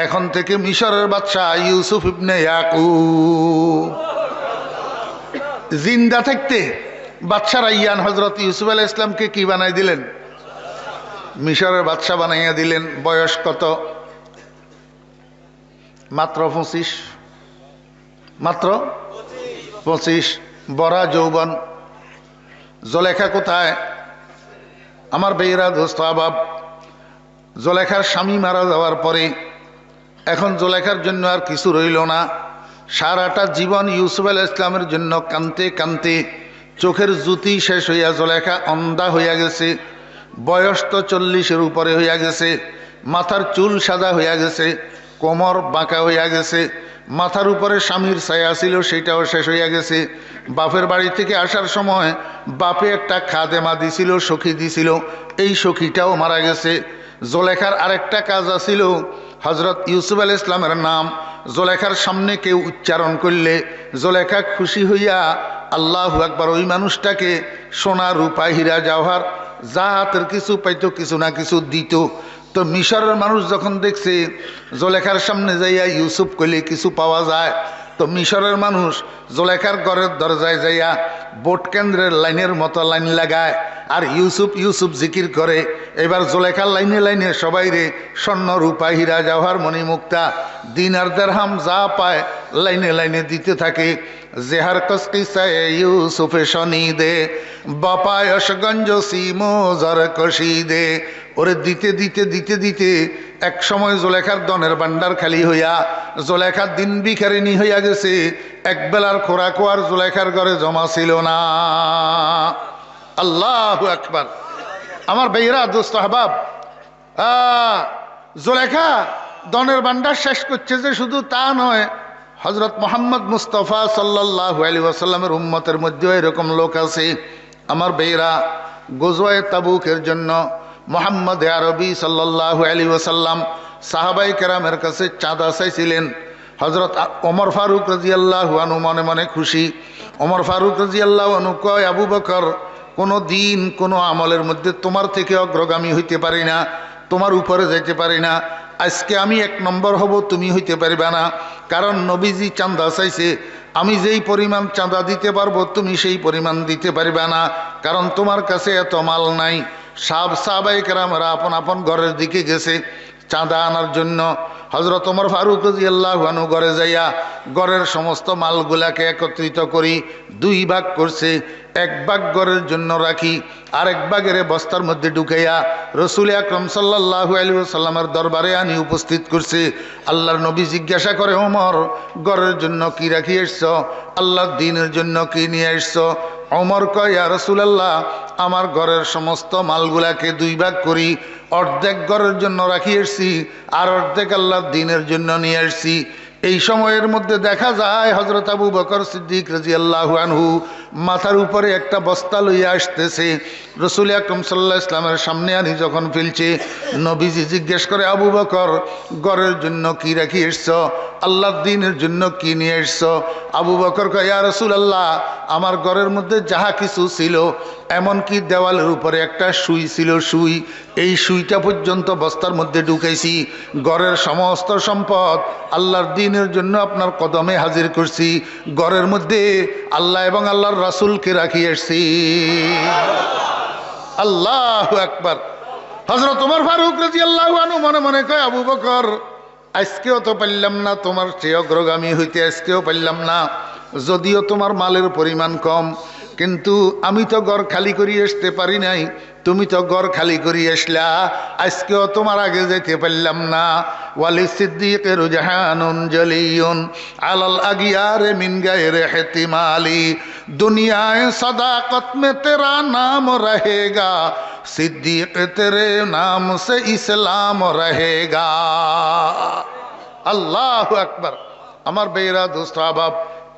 এখন থেকে মিশরের বাদশাহ ইউসুফ ইবনে ইয়াকুব জিন্দা থাকতে বাদশা রাইয়ান হযরত ইউসুফ আলাইহিস সালামকে কি বানাই দিলেন? মিশরের বাদশা বানাইয়া দিলেন। বয়স কত? মাত্র 25। মাত্র 25। বড়া যৌবন। জুলেখা কোথায়? আমার বেইরা দোস্ত আবাব, জুলেখার স্বামী মারা যাওয়ার পরে এখন জুলেখার জন্য আর কিছু রইল না। সারাটা জীবন ইউসুফ আলাইহিস সালামের জন্য কানতে কানতে চোখের জ্যোতি শেষ হইয়া জুলেখা অন্ধা হইয়া গেছে। বয়স তো 40-এর উপরে হইয়া গেছে। মাথার চুল সাদা হইয়া গেছে, কোমর বাঁকা হইয়া গেছে। মাথার উপরে স্বামীর ছায়া ছিল, সেটাও শেষ হইয়া গেছে। বাপের বাড়ি থেকে আসার সময় বাপে একটা খাদেমা দিছিল, সখী দিছিল, এই সখীটাও মারা গেছে। জুলেখার আরেকটা কাজ আছিল, হযরত ইউসুফ আলাইহিস সালামের নাম জুলেখার সামনে কেউ উচ্চারণ করলে জুলেখা খুশি হইয়া আল্লাহু আকবার ওই মানুষটাকে সোনা রূপা হীরা জওহর যা হাতের কিছু পাইতো কিছু না কিছু দিত। তো মিশরের মানুষ যখন দেখছে জুলেখার সামনে যাইয়া ইউসুফ কইলে কিছু পাওয়া যায়, তো মিশরের মানুষ জুলেখার ঘরের দরজায় যাইয়া ভোট কেন্দ্রের লাইনের মতো লাইন লাগায় আর ইউসুফ ইউসুফ জিকির করে। এবার জুলেখার লাইনে লাইনে সবাই রে স্বর্ণ রূপা হীরা জওহর মণিমুক্তা দিনার দিরহাম যা পায় লাইনে লাইনে দিতে থাকে। জেহার কসকিসায়ে ইউসুফে শনি দে বাপায়সগঞ্জ সিমো জর কষি দে। ওরে দিতে দিতে দিতে দিতে এক সময় জুলেখার ধনের ভান্ডার খালি হইয়া জুলেখার দিন ভিখারিনী হইয়া গেছে। এক বেলার খোরাকও আর জুলেখার ঘরে জমা ছিল না। আল্লাহু আকবার। আমার ভাইয়েরা দোস্ত আহবাব, জুলেখা ধনের ভান্ডার শেষ করছে যে শুধু তা নয়, হযরত মুহাম্মদ মুস্তাফা সাল্লাল্লাহু আলাইহি ওয়াসাল্লামের উম্মতের মধ্যে এরকম লোক আছে। আমার ভাইয়েরা গজওয়ায়ে তাবুকের জন্য মুহাম্মদ আরবি সাল্লাল্লাহু আলাইহি ওয়াসাল্লাম সাহাবায়ে কেরামের কাছে চাঁদা চাইছিলেন। হযরত ওমর ফারুক রাদিয়াল্লাহু আনহু মনে মনে খুশি। ওমর ফারুক রাদিয়াল্লাহু আনহু কয়, আবু বকর, কোনো দিন কোনো আমলের মধ্যে তোমার থেকে অগ্রগামী হইতে পারি না, তোমার উপরে যাইতে পারি না। আজকে আমি 1 নম্বর হব, তুমি হইতে পারবে না। কারণ নবীজি চাঁদা চাইছে, আমি যেই পরিমাণ চাঁদা দিতে পারবো তুমি সেই পরিমাণ দিতে পারবে না, কারণ তোমার কাছে এত মাল নাই। সাহাবায়ে কেরামরা আপন আপন ঘরের দিকে গেছে চাঁদা আনার জন্য। হযরত ওমর ফারুক রাদিয়াল্লাহু আনহু ঘরে যাইয়া ঘরের সমস্ত মালগুলাকে একত্রিত করি 2 ভাগ করছে। 1 ভাগ ঘরের জন্য রাখি, আরেক ভাগের বস্তার মধ্যে ঢুকাইয়া রাসূল আকরাম সাল্লাল্লাহু আলাইহি ওয়াসাল্লামের দরবারে আনি উপস্থিত করছে। আল্লাহর নবী জিজ্ঞাসা করে, ওমর, ঘরের জন্য কি রাখি এসছো? আল্লাহর দ্বীনের জন্য কি নিয়ে এসছো? ওমর কয়, ইয়া রাসূলুল্লাহ, আমার ঘরের সমস্ত মালগুলাকে 2 ভাগ করি, অর্ধেক ঘরের জন্য রাখি এসছি আর অর্ধেক আল্লাহর দ্বীনের জন্য নিয়ে এসছি। এই সময়ের মধ্যে দেখা যায় হযরত আবু বকর সিদ্দিক রাদিয়াল্লাহু আনহু মাথার উপরে একটা বস্তা লইয়া আসতেছে। রাসূল আকরাম সাল্লাল্লাহু আলাইহি ওয়াসাল্লামের সামনে আনি যখন ফেলছে, নবীজি জিজ্ঞেস করে, আবু বকর, ঘরের জন্য কি রাখি এসছো? আল্লাহর দ্বীনের জন্য কি নিয়ে এসছো? আবু বকর কয়, ইয়া রাসূলুল্লাহ, আমার ঘরের মধ্যে যাহা কিছু ছিল, এমনকি দেওয়ালের উপরে একটা সুই ছিল, সুই, এই সুইটা পর্যন্ত বস্তার মধ্যে ঢুকাইছি। ঘরের সমস্ত সম্পদ আল্লাহর দ্বীনের জন্য আপনার কদমে হাজির করছি। ঘরের মধ্যে আল্লাহ এবং আল্লাহর রাসূলকে রাখি এসছি। আল্লাহু আকবার। হযরত ওমর ফারুক রাদিয়াল্লাহু আনহু মনে মনে কয়, আবু বকর, আজকেও তো পারলাম না তোমার চেয়ে অগ্রগামী হইতে, আজকেও পারলাম না। যদিও তোমার মালের পরিমাণ কম, কিন্তু আমি তো ঘর খালি করিয়ে আসতে পারি নাই, তুমি তো ঘর খালি করিয়ে আসলা, আজকেও তোমার আগে যেতে পারলাম না। ওয়ালি সিদ্দিকের জাহানুন জলিয়ুন আলাল আগিয়ারে মিন গায়রে ইহতিমালি, দুনিয়ায় সাদাকত মে তেরা নাম রহেগা, সিদ্দিক তেরে নাম সে ইসলাম রহেগা। আল্লাহু আকবার। আমার বেরা দোস্ত আহবাব,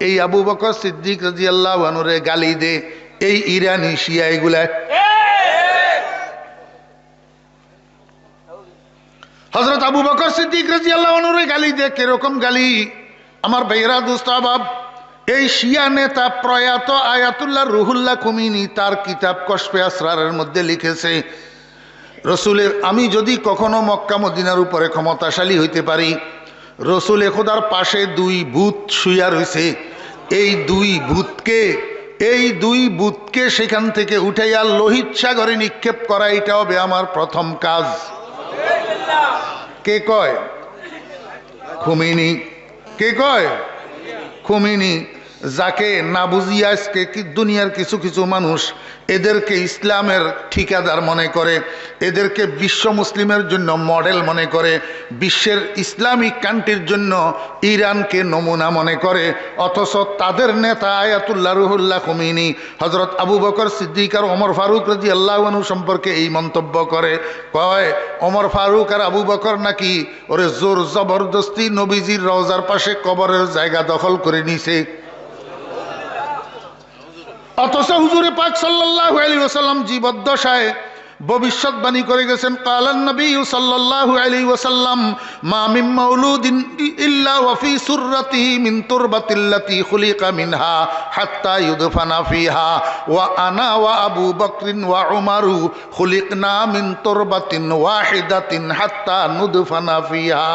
এই আবু বকর সিদ্দিক রাদিয়াল্লাহু আনহু রে গালি দে এই ইরানি শিয়া এগুলা। হযরত আবু বকর সিদ্দিক রাদিয়াল্লাহু আনহু রে গালি দে, কিরকম গালি? আমার ভাইরা দোস্ত আহবাব, এই শিয়া নেতা প্রয়াত আয়াতুল্লাহ রুহুল্লাহ খুমিনি তার কিতাব কশফে আসরারের মধ্যে লিখেছে, রসুলের আমি যদি কখনো মক্কা মদিনার উপরে ক্ষমতাশালী হইতে পারি, রসুল খোদার পাশে দুই ভূত শুইয়া রয়েছে, এই দুই ভূতকে সেখান থেকে উঠাইয়া লোহিত সাগরে নিক্ষেপ করা, এটা হবে আমার প্রথম কাজ। কে কয়? খুমিনি। কে কয়? খুমিনি। যাকে না বুঝিয়া আজকে দুনিয়ার কিছু কিছু মানুষ এদেরকে ইসলামের ঠিকাদার মনে করে, এদেরকে বিশ্ব মুসলিমের জন্য মডেল মনে করে, বিশ্বের ইসলামিক কান্ট্রির জন্য ইরানকে নমুনা মনে করে, অথচ তাদের নেতা আয়াতুল্লাহ রুহুল্লাহ খুমিনি হযরত আবু বকর সিদ্দিক আর ওমর ফারুক রাদিয়াল্লাহু আনহু সম্পর্কে এই মন্তব্য করে, কয় ওমর ফারুক আর আবু বকর নাকি ওরে জোর জবরদস্তি নবীজির রওজার পাশে কবরের জায়গা দখল করে নিছে। অথচ হুজুরে পাক সাল্লাল্লাহু আলাইহি ওয়াসাল্লাম জীবদ্দশায় ভবিষ্যৎবাণী করে গেছেন, কালান নবী সাল্লাল্লাহু আলাইহি ওয়াসাল্লাম মা মিন মাউলুদিন ইল্লা ওয়া ফি সুররাতিহি মিন তুরবাতিল্লাতি খুলিকা মিনহা হাত্তা ইউদফানা ফিহা ওয়া আনা ওয়া আবু বকরিন ওয়া উমারু খুলিকনা মিন তুরবাতিন ওয়াহিদাতিন হাত্তা নুদফানা ফিহা।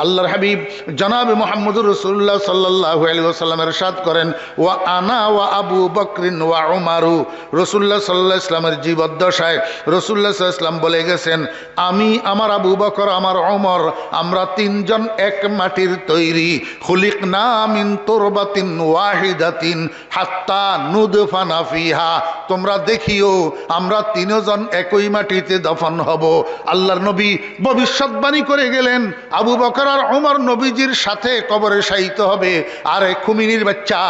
আল্লাহর হাবিব জনাব মুহাম্মদুর রাসূলুল্লাহ সাল্লাল্লাহু আলাইহি ওয়াসাল্লাম ইরশাদ করেন, ওয়া আনা ওয়া আবু বকরিন ওয়া উমারু, রাসূলুল্লাহ সাল্লাল্লাহু আলাইহি ওয়াসাল্লামের জীবদ্দশায় রাসূলুল্লাহ সাল্লাল্লাহু আলাইহি ওয়াসাল্লাম বলে গেছেন, আমি, আমার আবু বকর, আমার ওমর, আমরা তিনজন এক মাটির তৈরি, খুলিকনা মিন তুরবাতিন ওয়াহিদাতিন হাত্তা নুদফানা ফিহা। তোমরা দেখিও আমরা তিনজন একই মাটিতে দফন হব। আল্লাহর নবী ভবিষ্যৎবাণী করে গেলেন আবু বকর আর ওমর নবীজির সাথে কবরে শায়িত হবে। আর খুমিনির বাচ্চা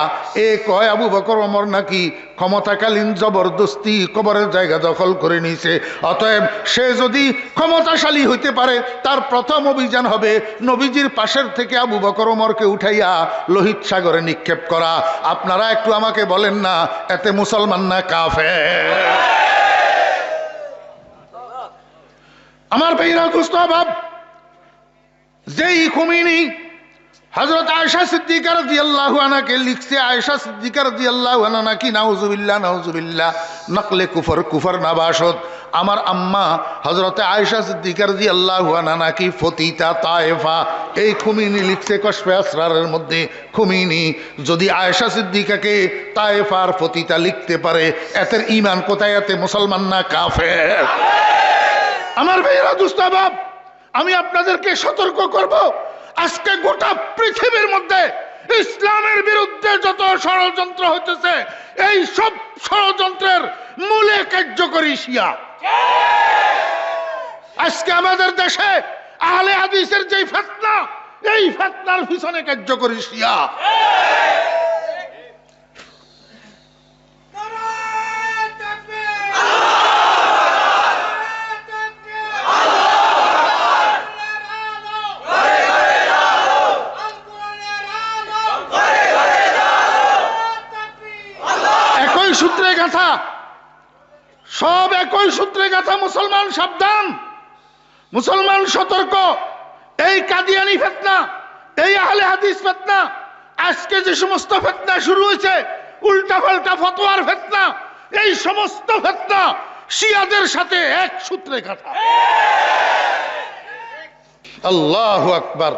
এ কয় আবু বকর ওমর নাকি ক্ষমতাকালীন জবরদস্তি কবরের জায়গা দখল করে নিয়েছে। অতএব সে যদি ক্ষমতাশালী হইতে পারে, তার প্রথম অভিযান হবে নবীজির পাশের থেকে আবু বকর ওমরকে উঠাইয়া লোহিত সাগরে নিক্ষেপ করা। আপনারা একটু আমাকে বলেন না, এতে মুসলমান না কাফের? আমার ভাইরা দুস্থ ভাব, যেই খুমিনি হযরত আয়েশা সিদ্দিকা রাদিয়াল্লাহু আনহাকে লিখছে, আয়েশা সিদ্দিকা রাদিয়াল্লাহু আনহা নাকি নাউজুবিল্লাহ নকলে কুফর নাবাসত। আমার আম্মা হযরতে আয়েশা সিদ্দিকা রাদিয়াল্লাহু আনহা নাকি ফতিতা তায়েফা। এই খুমিনি লিখছে কশফে আসরারের মধ্যে। খুমিনি যদি আয়েশা সিদ্দিকাকে তায়েফার ফতিতা লিখতে পারে, এতের ঈমান কোথায়? এতে মুসলমান না কাফের? আমার ভাইরা দুস্থ বাপ, আমি আপনাদেরকে সতর্ক করব, আজকে গোটা পৃথিবীর মধ্যে ইসলামের বিরুদ্ধে যত ষড়যন্ত্র হইতেছে, এই সব ষড়যন্ত্রের মূলে কার্যকরী শিয়া। আজকে আমাদের দেশে আহলে হাদিসের যে ফিতনা, এই ফিতনার পিছনে কার্যকরী শিয়া। সূত্রে গাথা, সব একই সূত্রে গাথা। মুসলমান সাবধান, মুসলমান সতর্ক। এই কাদিয়ানি ফিতনা, এই আহলে হাদিস ফিতনা, আজকে যে সমস্ত ফিতনা শুরু হয়েছে, উল্টা পাল্টা ফতোয়ার ফিতনা, এই সমস্ত ফিতনা শিয়াদের সাথে এক সূত্রে গাথা। আল্লাহু আকবার।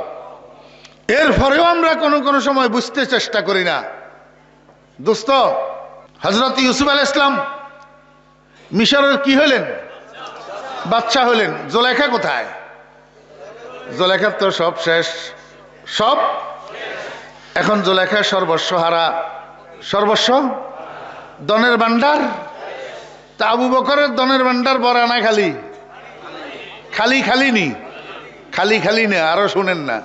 এরপরেও আমরা কোন সময় বুঝতে চেষ্টা করি না। দোস্ত, হযরত ইউসুফ আলাইহিস সালাম মিশরের কি হলেন? বাদশা হলেন। জুলেখা কোথায়? জুলেখার তো সব শেষ, সব এখন জুলেখা সর্বস্ব হারা, সর্বস্ব ধনের ভান্ডার। তা আবু বকরের ধনের ভান্ডার ভরা না খালি? খালি না, আরো শুনেন না,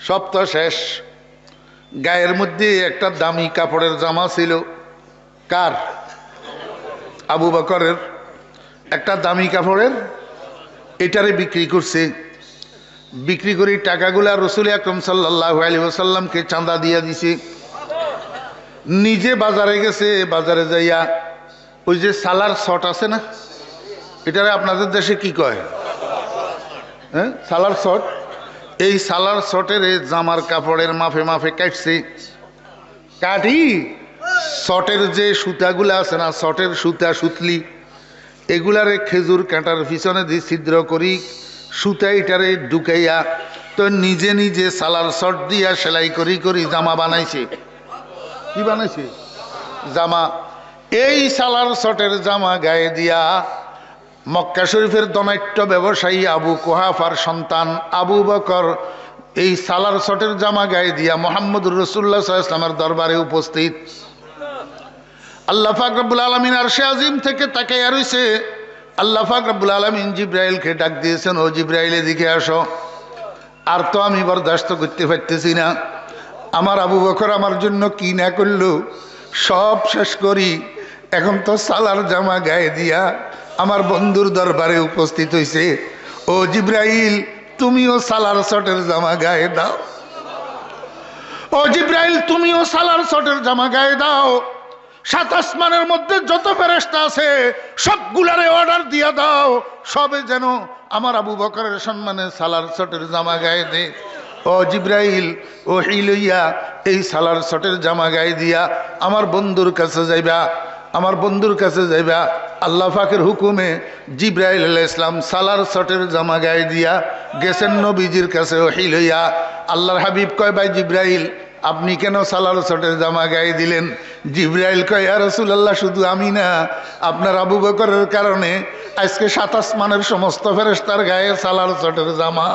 সব তো শেষ। গায়ের মধ্যে একটা দামি কাপড়ের জামা ছিল। কার? আবু বকরের। একটা দামি কাপড়ের, এটারে বিক্রি করছে। বিক্রি করে টাকাগুলা রাসূল আকরাম সাল্লাল্লাহু আলাইহি ওয়াসাল্লামকে চাঁদা দিয়া দিছে। নিজে বাজারে গেছে, বাজারে যাইয়া ওই যে সালার শট আছে না, এটারে আপনাদের দেশে কি কয়? হ্যাঁ, সালার শট। এই সালার শটের জামার কাপড়ের মাফে মাফে কাটছে। কাটি শটের যে সুতাগুলো আছে না, শটের সুতা সুতলি, এগুলারে খেজুর কাঁটার পিছনে দিয়ে ছিদ্র করি সুতাইটারে ঢুকাইয়া তো নিজে নিজে সালার শর্ট দিয়া সেলাই করি করি জামা বানাইছে। কি বানাইছে? জামা। এই সালার শর্টের জামা গায়ে দিয়া মক্কা শরীফের ধনাঢ্য ব্যবসায়ী আবু কুহাফার সন্তান আবু বকর এই সালার শর্টের জামা গায়ে দিয়া মুহাম্মদুর রাসূলুল্লাহ সাল্লাল্লাহু আলাইহি ওয়াসাল্লামের দরবারে উপস্থিত। আল্লাহ পাক রব্বুল আলামিন আরশে আজিম থেকে তাকাইয়া রইছে। আল্লাহ পাক রব্বুল আলামিন জিবরাইলকে ডাক দিয়েছেন, ও জিবরাইল এদিকে আসো। আর তো আমি বরদাস্ত করতে পারতেছি না, আমার আবু বকর আমার জন্য কি না করলো সব শেষ করি, এখন তো সালার জামা গায়ে দিয়া আমার বন্ধুর দরবারে উপস্থিত হইছে। ও জিবরাইল তুমিও সালার শটের জামা গায়ে দাও। ও জিবরাইল তুমিও সালার শটের জামা গায়ে দাও। সাত আসমানের মধ্যে যত ফেরেশতা আছে সবগুলারে অর্ডার দিয়া দাও, সবে যেন আমার আবু বকরের সম্মানে সালার শটের জামা গায়ে দে। ও জিবরাইল ও হিলইয়া এই সালার শটের জামা গায়ে দিয়া আমার বন্ধুর কাছে যাইবা, আমার বন্ধুর কাছে যাইবা। আল্লাহ পাকের হুকুমে জিবরাইল আলাইহিস সালাম সালার শটের জামা গায়ে দিয়া গেছেন নবীজির কাছে। ও হিলইয়া আল্লাহর হাবিব কয়, ভাই জিবরাইল আপনি কেন সালার শটের জামা গায়ে দিলেন? জিবরাইল কয়, ইয়া রাসূলুল্লাহ শুধু আমি না, আপনার আবু বকরের কারণে আজকে সাত আসমানের সমস্ত ফেরেশতার গায়ে সালার শটের জামা।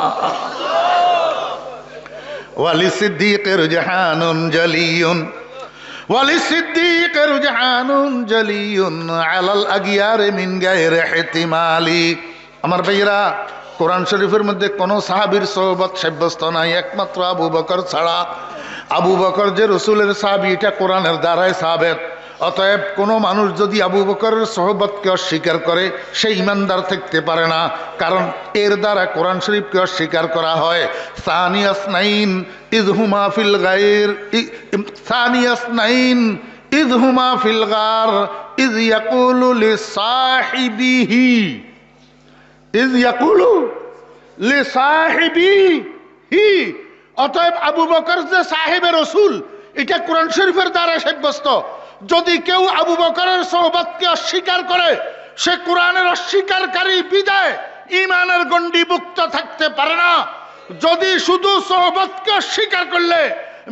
ওয়ালি সিদ্দীকের জাহানুন জালিয়ুন, ওয়ালি সিদ্দীকের জাহানুন জালিয়ুন আলাল আগিয়ার মিন গায়রি ইহতিমালি। আমার ভাইরা, কোরআন শরীফের মধ্যে কোন সাহাবীর সোহবত সাব্যস্ত নাই একমাত্র আবু বকর ছাড়া। আবু বকর যে রসুলের সাহাবী এটা কোরআনের দ্বারাই সাবেত। অতএব কোনো মানুষ যদি আবু বকরের সোহবতকে অস্বীকার করে সে ইমানদার থাকতে পারে না, কারণ এর দ্বারা কোরআন শরীফকে অস্বীকার করা হয়। সানিয়াসনাইন ইযহুমা ফিল গায়র, সানিয়াসনাইন ইযহুমা ফিল গার ইয ইয়াকুলু লিসাহিবিহি, ইয ইয়াকুলু লিসাহিবিহি। অতএব আবু বকর যে সাহেবে রসুল এটা কোরআন শরীফের দ্বারা সাব্যস্ত। যদি কেউ আবু বকরের সোহবতকে অস্বীকার করে সে কোরআনের অস্বীকারী বিদায় ঈমানের গণ্ডিভুক্ত থাকতে পারে না। যদি শুধু সোহবতকে অস্বীকার করলে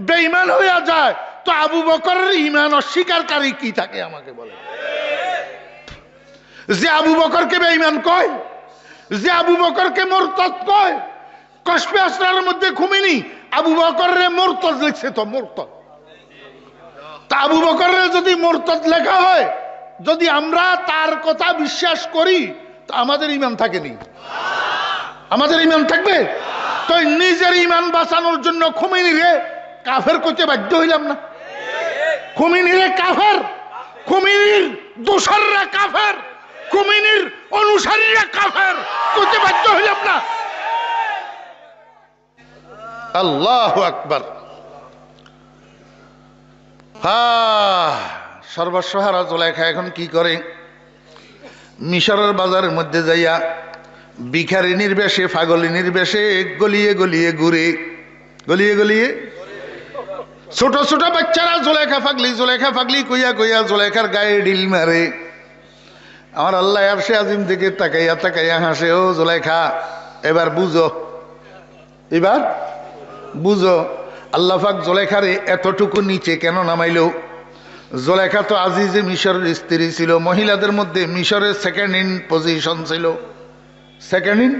বেঈমান হয়ে যায় তো আবু বকরের ঈমান অস্বীকারী কি থাকে আমাকে বলে? যে আবু বকরকে বেঈমান কয়, যে আবু বকরকে মুরতাদ কয়, কশফে আসরারের মধ্যে খুমিনি আবু বকরের মুরতাদ লিখছে। তো মুরতাদ, তা আবু বকরের যদি মুরতাদ লেখা হয়, যদি আমরা তার কথা বিশ্বাস করি তো আমাদের ঈমান থাকেনি? আমাদের ঈমান থাকবে? তো নিজের ঈমান বাঁচানোর জন্য খুমিনি রে কাফের করতে বাধ্য হইলাম না? খুমিনি রে কাফের, খুমিনির দোসররা কাফের, খুমিনির অনুসারীরা কাফের করতে বাধ্য হইলাম না? আল্লাহু আকবার। সর্বস্বহারা জুলাইখা এখন কি করে? মিশরের বাজারের মধ্যে যাইয়া ভিখারিনীর বেশে, পাগলিনীর বেশে গলিয়ে গলিয়ে ঘুরে, গলিয়ে গলিয়ে ছোট ছোট বাচ্চারা জুলাইখা পাগলি, জুলাইখা পাগলি কইয়া কইয়া জুলাইখার গায়ে ঢিল মারে। আমার আল্লাহ আরশে আজিম থেকে তাকাইয়া তাকাইয়া হাসে, ও জুলাইখা এবার বুঝো, এবার বুঝো। আল্লাহ পাক জুলাইখারে এতটুকু নিচে কেন নামাইল? জুলাইখা তো আজিজে মিশরের স্ত্রী ছিল, মহিলাদের মধ্যে মিশরের সেকেন্ড ইন পজিশন ছিল। Second in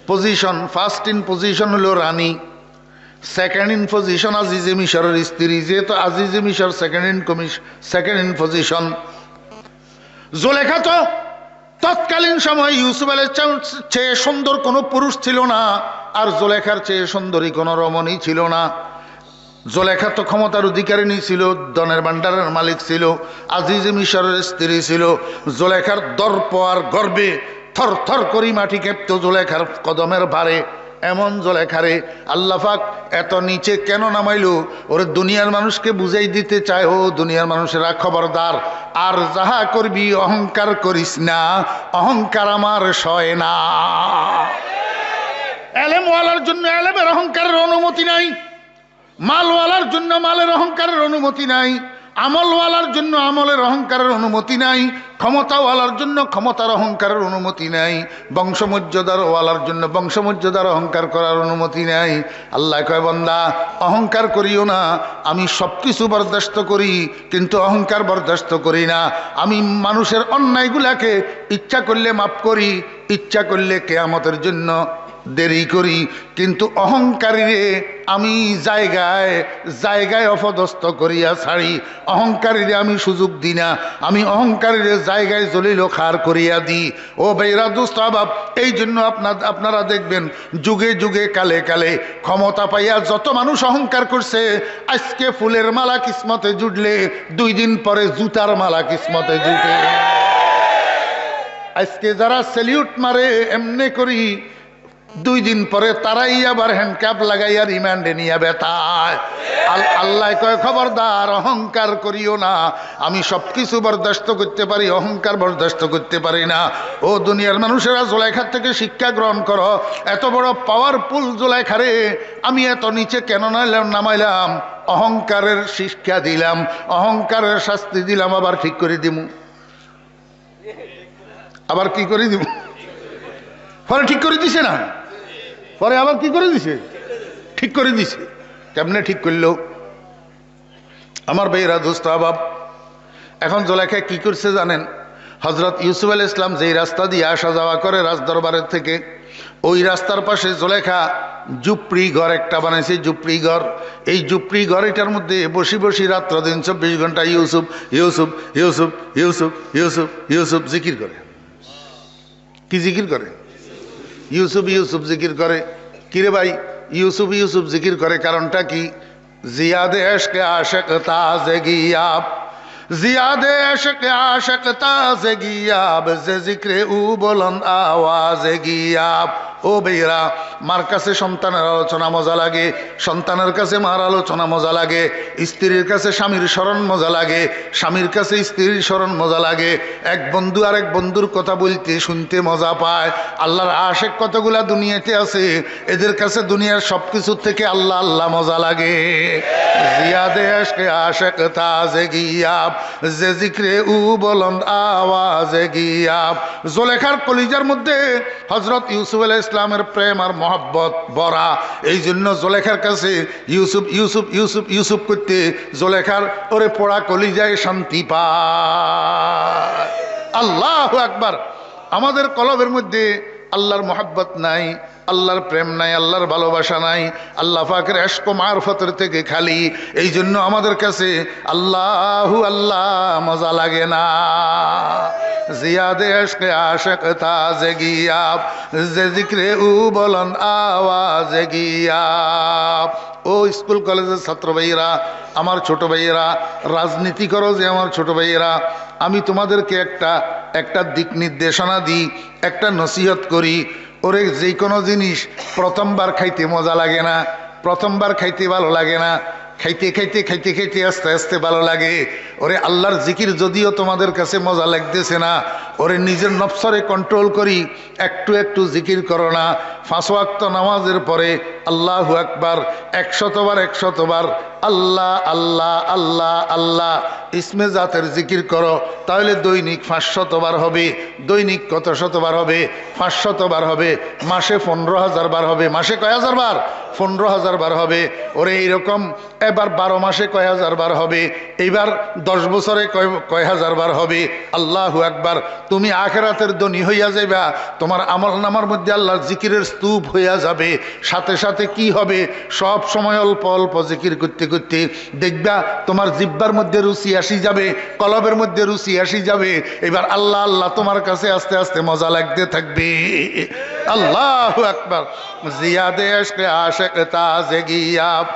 position, first in position হলো রানী, সেকেন্ড ইন পজিশন আজিজে মিশরের স্ত্রী। যেহেতু আজিজে মিশর সেকেন্ড ইন পজিশন, জুলাইখা তো তৎকালীন সময় ইউসুফ আলাইহিস চেয়ে সুন্দর কোনো পুরুষ ছিল না, আর জুলাইখার চেয়ে সুন্দরী কোনো রমণী ছিল না। জুলাইখা তো ক্ষমতার অধিকারিণী ছিল, ধনের ভান্ডারের মালিক ছিল, আজিজে মিশরের স্ত্রী ছিল। জুলাইখার দর্প আর গর্বে থর থর করি মাটি কেঁপত জুলাইখার কদমের ভারে। এমন জুলাইখারে আল্লাহ পাক এত নিচে কেন নামাইলো? ওরে দুনিয়ার মানুষকে বুঝাই দিতে চায়, ও দুনিয়ার মানুষেরা খবরদার, আর যাহা করবি অহংকার করিস না, অহংকার আমার সয় না। এলেমওয়ালার জন্য এলেমের অহংকারের অনুমতি নাই, মালওয়ালার জন্য মালের অহংকারের অনুমতি নাই, আমলওয়ালার জন্য আমলের অহংকারের অনুমতি নাই। ক্ষমতাওয়ালার জন্য ক্ষমতার অহংকারের অনুমতি নাই, বংশমর্যাদার ওয়ালার জন্য বংশমর্যাদার অহংকার করার অনুমতি নাই। আল্লাহ কয় বান্দা অহংকার করিও না, আমি সব কিছু বরদাস্ত করি কিন্তু অহংকার বরদাস্ত করি না। আমি মানুষের অন্যায়গুলাকে ইচ্ছা করলে মাফ করি, ইচ্ছা করলে কিয়ামতের জন্য দেরি করি, কিন্তু অহংকারীরে আমি জায়গায় জায়গায় অপদস্থ করিয়া ছাড়ি। অহংকারীরে আমি সুযোগ দিই না, আমি অহংকারীরে জায়গায় জলিল খার করিয়া দিই। ও ভাইরা দোস্ত আহবাব, এই জন্য আপনারা দেখবেন যুগে যুগে কালে কালে ক্ষমতা পাইয়া যত মানুষ অহংকার করছে, আজকে ফুলের মালা কিসমতে জুটলে 2 দিন পরে জুতার মালা কিসমতে জুটে। আজকে যারা সেলিউট মারে এমনি করি, 2 দিন পরে তারাই আবার হ্যান্ডক্যাপ লাগাইয়া রিমান্ডে নিয়ে বেতায়। আল্লাহ কয় খবরদার অহংকার করিও না, আমি সবকিছু বরদাস্ত করতে পারি, অহংকার বরদাস্ত করতে পারি না। ও দুনিয়ার মানুষেরা, জুলাইখার থেকে শিক্ষা গ্রহণ করো। এত বড় পাওয়ারফুল জুলাইখারে আমি এত নিচে কেন নামাইলাম? অহংকারের শিক্ষা দিলাম, অহংকারের শাস্তি দিলাম, আবার ঠিক করে দিব। আবার কি করে দিব? পরে ঠিক করে দিছে না, পরে আবার কি করে দিছে? ঠিক করে দিছে। কেমনে ঠিক করলো? আমার ভাইরা দোস্ত আহবাব, এখন জুলাইখা কি করছে জানেন? হযরত ইউসুফ আলাইহিস সালাম যেই রাস্তা দিয়ে আসা যাওয়া করে রাজদরবারের থেকে, ওই রাস্তার পাশে জুলাইখা ঝুপড়ি ঘর একটা বানাইছে, ঝুপড়ি ঘর। এই ঝুপড়ি ঘর, এটার মধ্যে বসি বসি রাত্র দিন 24 ঘন্টা ইউসুফ ইউসুফ ইউসুফ ইউসুফ ইউসুফ ইউসুফ জিকির করে। কি জিকির করে? ইউসুফ ইউসুফ জিকির করে। কিরে ভাই, ইউসুফ ইউসুফ জিকির করে কারণটা কি? জিয়াদে ইশক আশিক তাজগিয়াব, জিয়াদে ইশক আশিক তাজগিয়াব, যে জিক্রে উ বুলন্দ আওয়াজে গিয়াব। ও বেরা, মার কাছে সন্তানের আলোচনা মজা লাগে, সন্তানের কাছে মার আলোচনা মজা লাগে, স্ত্রীর কাছে স্বামীর স্মরণ মজা লাগে, স্বামীর কাছে স্ত্রীর স্মরণ মজা লাগে, এক বন্ধু আরেক বন্ধুর কথা বলতে শুনতে মজা পায়। আল্লাহর আশেক কতগুলা দুনিয়াতে আছে, এদের কাছে দুনিয়ার সব কিছুর থেকে আল্লাহ আল্লাহ মজা লাগে। জিয়াদে ইশকে আশিক তাজে গিয়াব, যে জিক্রে উ বুলন্দ আওয়াজে গিয়াব। জুলেখার কলিজার মধ্যে হযরত ইউসুফ আলাইহিস সালামের প্রেম আর মহব্বত ভরা। এই জন্য জুলেখার কাছে ইউসুফ ইউসুফ ইউসুফ ইউসুফ করতে জুলেখার ওরে পোড়া কলিজায় শান্তি পায়। আল্লাহু আকবার। আমাদের কলবের মধ্যে আল্লাহর মহব্বত নাই, আল্লাহর প্রেম নাই, আল্লাহর ভালোবাসা নাই, আল্লাহ পাকের ইশক ও মারফতের থেকে খালি। এই জন্য আমাদের কাছে আল্লাহু আল্লাহ মজা লাগে না। জিয়াদে ইশকে আশিক তাজে গিয়াব, যে জিক্রে উ বুলন্দ আওয়াজে গিয়াব। ও স্কুল কলেজের ছাত্র ভাইয়েরা, আমার ছোট ভাইয়েরা, রাজনীতি করো যে আমার ছোট ভাইয়েরা, আমি তোমাদেরকে একটা দিক নির্দেশনা দিই, একটা নসিহত করি। ওরে যে কোনো জিনিস প্রথমবার খাইতে মজা লাগে না, প্রথমবার খাইতে ভালো লাগে না, খাইতে খাইতে খাইতে খাইতে আস্তে আস্তে ভালো লাগে। ওরে আল্লাহর জিকির যদিও তোমাদের কাছে মজা লাগতেছে না, ওরে নিজের নফসরে কন্ট্রোল করি, একটু একটু জিকির করো না। 5 ওয়াক্ত নামাজের পরে আল্লাহু আকবার 100 বার 100 বার আল্লাহ আল্লাহ আল্লাহ আল্লাহ ইসমে জাতের জিকির করো, তাহলে দৈনিক 500 বার হবে। দৈনিক কত শতবার হবে? 500 বার হবে। মাসে 15,000 বার হবে। মাসে কয় হাজার বার? 15,000 বার হবে। ওরে এইরকম এবার 12 মাসে কয় হাজার বার হবে? এইবার 10 বছরে কয় হাজার বার হবে? আল্লাহু আকবার। তুমি আখিরাতের ধনী হইয়া যাইবা, তোমার আমল নামার মধ্যে আল্লাহর জিকিরের স্তূপ হইয়া যাবে। সাথে সাথে কি হবে? সব সময় অল্প অল্প জিকির করতে করতে দেখবা তোমার জিহ্বার মধ্যে রুচি আসি যাবে, কলবের মধ্যে রুচি আসি যাবে। এবার আল্লাহ আল্লাহ তোমার কাছে আস্তে আস্তে মজা লাগতে থাকবে। আল্লাহু আকবার। জিয়াদে ইশকে আশিক তাজে গিয়াব,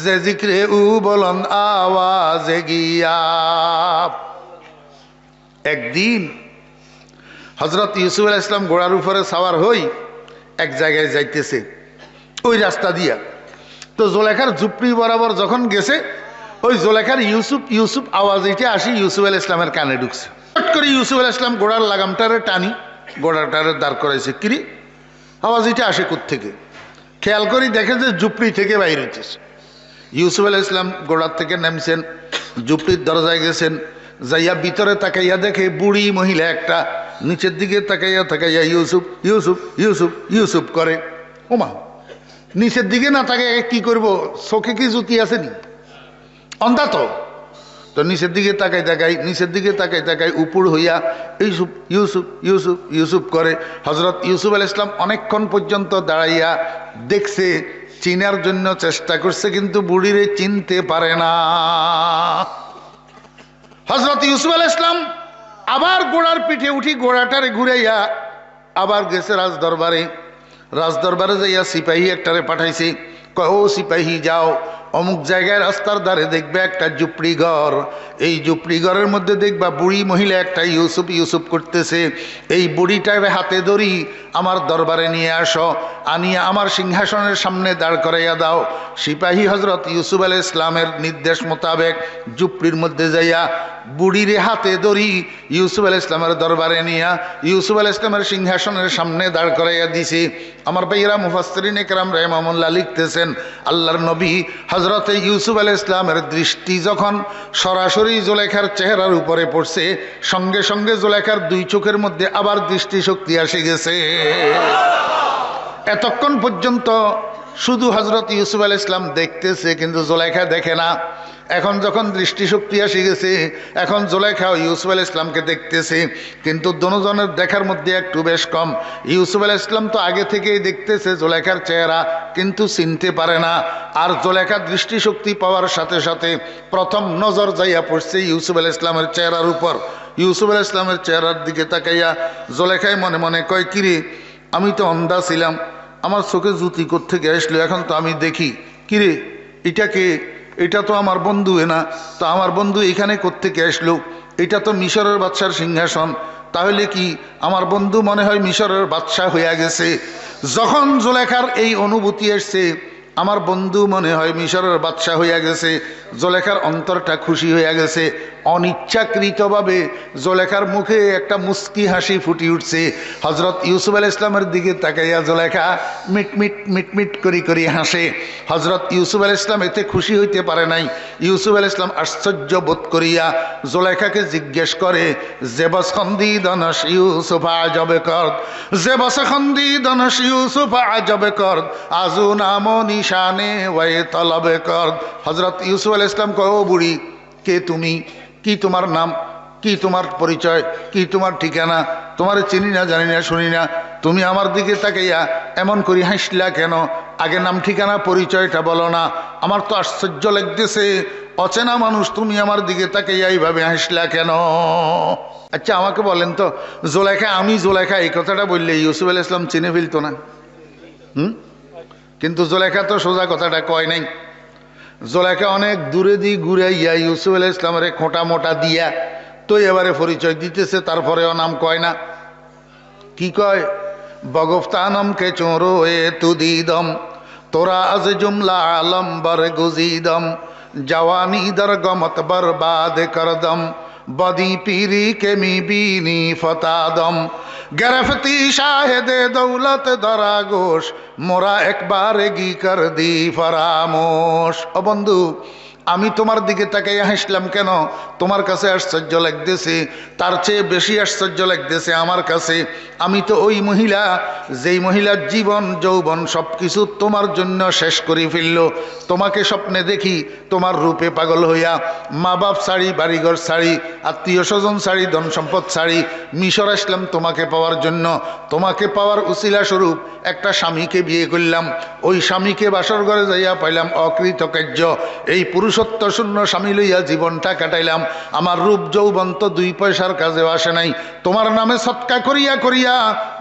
যে জিক্রে উ বুলন্দ আওয়াজে গিয়াব। একদিন হযরত ইউসুফ আলাইহিস সালাম ঘোড়ার উপরে সাওয়ার হই এক জায়গায় যাইতেছে, ওই রাস্তা দিয়া। তো জুলেখার ঝুপড়ি বরাবর যখন গেছে, ওই জুলেখার ইউসুফ ইউসুফ আওয়াজ এটা আসি ইউসুফ আলাইহিস সালামের কানে ঢুকছে। হঠাৎ করে ইউসুফ আলাইহিস সালাম ঘোড়ার লাগামটারে টানি ঘোড়াটারে দাঁড় করাইছে। কিরে আওয়াজ এটা আসে কোত্থেকে? খেয়াল করি দেখে যে ঝুপড়ি থেকে বাইরে হইতেছে। ইউসুফ আলাইহিস সালাম ঘোড়ার থেকে নামছেন, ঝুপড়ির দরজায় গেছেন, যাইয়া ভিতরে তাকাইয়া দেখে বুড়ি মহিলা একটা নিচের দিকে তাকাইয়া তাকাইয়া ইউসুফ ইউসুফ ইউসুফ ইউসুফ করে। ওমা, নিচের দিকে না তাকাই কি করব, চোখে কি জুতি আসেনি? অন্ধা তো নিচের দিকে তাকাই তাকাই নিচের দিকে তাকাই তাকাই উপর হইয়া ইউসুফ ইউসুফ ইউসুফ ইউসুফ করে। হজরত ইউসুফ আলাইহিস সালাম অনেকক্ষণ পর্যন্ত দাঁড়াইয়া দেখছে, চিনার জন্য চেষ্টা করছে, কিন্তু বুড়িরে চিনতে পারে না। হজরত ইউসুফ আলাইহিস সালাম আবার ঘোড়ার পিঠে উঠি ঘোড়াটারে ঘুরাইয়া আবার গেছে রাজদরবারে। রাজদরবারে যাইয়া সিপাহী একটারে পাঠাইছে, কয় ও সিপাহী যাও, অমুক জায়গায় রাস্তার ধারে দেখবে একটা ঝুপড়ি ঘর, এই ঝুপড়ি ঘরের মধ্যে দেখবা বুড়ি মহিলা একটা ইউসুফ ইউসুফ করতেছে, এই বুড়িটার হাতে ধরি আমার দরবারে নিয়ে আসো, আনিয়া আমার সিংহাসনের সামনে দাঁড় করাইয়া দাও। সিপাহী হজরত ইউসুফ আলাইহিস সালামের নির্দেশ মোতাবেক ঝুপড়ির মধ্যে যাইয়া বুড়িরে হাতে ধরি ইউসুফ আলাইহিস সালামের দরবারে নিয়া ইউসুফ আলাইহিস সালামের সিংহাসনের সামনে দাঁড় করাইয়া দিছে। আমার ভাইয়েরা মুফাসসিরিন ইকরাম রাহিমাহুল্লাহ লিখতেছেন, আল্লাহর নবী হজরত ইউসুফ আলাইহিস সালামের দৃষ্টি যখন সরাসরি জুলেখার চেহারার উপরে পড়ছে, সঙ্গে সঙ্গে জুলেখার দুই চোখের মধ্যে আবার দৃষ্টিশক্তি এসে গেছে। এতক্ষণ পর্যন্ত শুধু হজরত ইউসুফ আলাইহিস সালাম দেখতেছে, কিন্তু জুলেখা দেখে না। এখন যখন দৃষ্টিশক্তি এসে গেছে, এখন জুলেখা ইউসুফ আলাইহিস সালামকে দেখতেছে, কিন্তু দুজনের দেখার মধ্যে একটু বেশ কম। ইউসুফ আলাইহিস সালাম তো আগে থেকেই দেখতেছে জুলেখার চেহারা, কিন্তু চিনতে পারে না। আর জুলেখার দৃষ্টিশক্তি পাওয়ার সাথে সাথে প্রথম নজর যাইয়া পড়ছে ইউসুফ আলাইহিস সালামের চেহারার উপর। ইউসুফ আলাইহিস সালামের চেহারার দিকে তাকাইয়া জুলেখায় মনে মনে কয়, কিরে, আমি তো অন্ধা ছিলাম, আমার চোখে জুতি কোত্থেকে আসলো, এখন তো আমি দেখি। কিরে, এটাকে, এটা তো আমার বন্ধু না, তো আমার বন্ধু এখানে কোত্থেকে আসলো? এটা তো মিশরের বাদশার সিংহাসন, তাহলে কি আমার বন্ধু মনে হয় মিশরের বাদশা হইয়া গেছে। যখন জুলেখার এই অনুভূতি এসছে, আমার বন্ধু মনে হয় মিশরের বাদশা হইয়া গেছে, জুলেখার অন্তরটা খুশি হইয়া গেছে। অনিচ্ছাকৃতভাবে জুলেখার মুখে একটা মুস্কি হাসি ফুটি উঠছে। হজরত ইউসুফ আলাইহিস সালামের দিকে তাকাইয়া জুলেখা মিটমিট মিটমিট করি করি হাসে। হজরত ইউসুফ আলাইহিস সালাম এতে খুশি হইতে পারে নাই। ইউসুফ আলাইহিস সালাম আশ্চর্য বোধ করিয়া জুলেখাকে জিজ্ঞেস করে, যে বসখন্দি দনশ ইউসুফ আজবে করদ, যে বসখন্দি দনশ ইউসুফ আজবে করদ, আজু নামো নিশানে ওয়ে তলবে করদ। হজরত ইউসুফ আলাইহিস সালাম কয়, ও বুড়ি, কে তুমি? কি তোমার নাম? কি তোমার পরিচয়? কি তোমার ঠিকানা? তোমার চিনি না, জানি না, শুনি না, তুমি আমার দিকে তাকাইয়া এমন করি হাসলা কেন? আগে নাম ঠিকানা পরিচয়টা বলো না। আমার তো আশ্চর্য লাগতেছে, অচেনা মানুষ, তুমি আমার দিকে তাকাইয়া এইভাবে হাসলা কেন? আচ্ছা আমাকে বলেন তো, জুলেখা, আমি জুলেখা এই কথাটা বললে ইউসুফ আলাইহিস সালাম চিনে ফেলতো না? কিন্তু জুলেখা তো সোজা কথাটা কয় নাই। জুলেখা অনেক দূরে দিয়ে ঘুরাইয়া ইউসুফ আলাইহিস সালামের খোঁটা মোটা দিয়া তো এবারে পরিচয় দিতেছে, তারপরেও নাম কয় না। কি কয়? বগফতানম কে চোরো এ তুদিদম, তোরা আজ জুমলা আলম বর গুজিদম, জওয়ানি দর গমত বরবাদ করদম, বদি পীরি কে মি বিনি ফতাদম, গরফতি শাহেদে দৌলত দরা গোশ, মোরা একবার গি কর দি ফরামোশ। ও বন্ধু, আমি তোমার দিকে তাকাইয়া হাসলাম কেন? তোমার কাছে আশ্চর্য লাগতেছে, তার চেয়ে বেশি আশ্চর্য লাগতেছে আমার কাছে। আমি তো ওই মহিলা, যেই মহিলার জীবন যৌবন সব কিছু তোমার জন্য শেষ করে ফেলল। তোমাকে স্বপ্নে দেখি তোমার রূপে পাগল হইয়া, মা বাপ ছাড়ি, বাড়িঘর ছাড়ি, আত্মীয় স্বজন ছাড়ি, ধন সম্পদ ছাড়ি মিশর আসলাম তোমাকে পাওয়ার জন্য। তোমাকে পাওয়ার উসিলা স্বরূপ একটা স্বামীকে বিয়ে করলাম। ওই স্বামীকে বাসর ঘরে যাইয়া পাইলাম অকৃতকার্য। এই পুরুষত্ব শূন্য স্বামী লইয়া জীবনটা কাটাইলাম। আমার রূপ যৌবন তো দুই পয়সার কাজেও আসে নাই। তোমার নামে সৎকা করিয়া করিয়া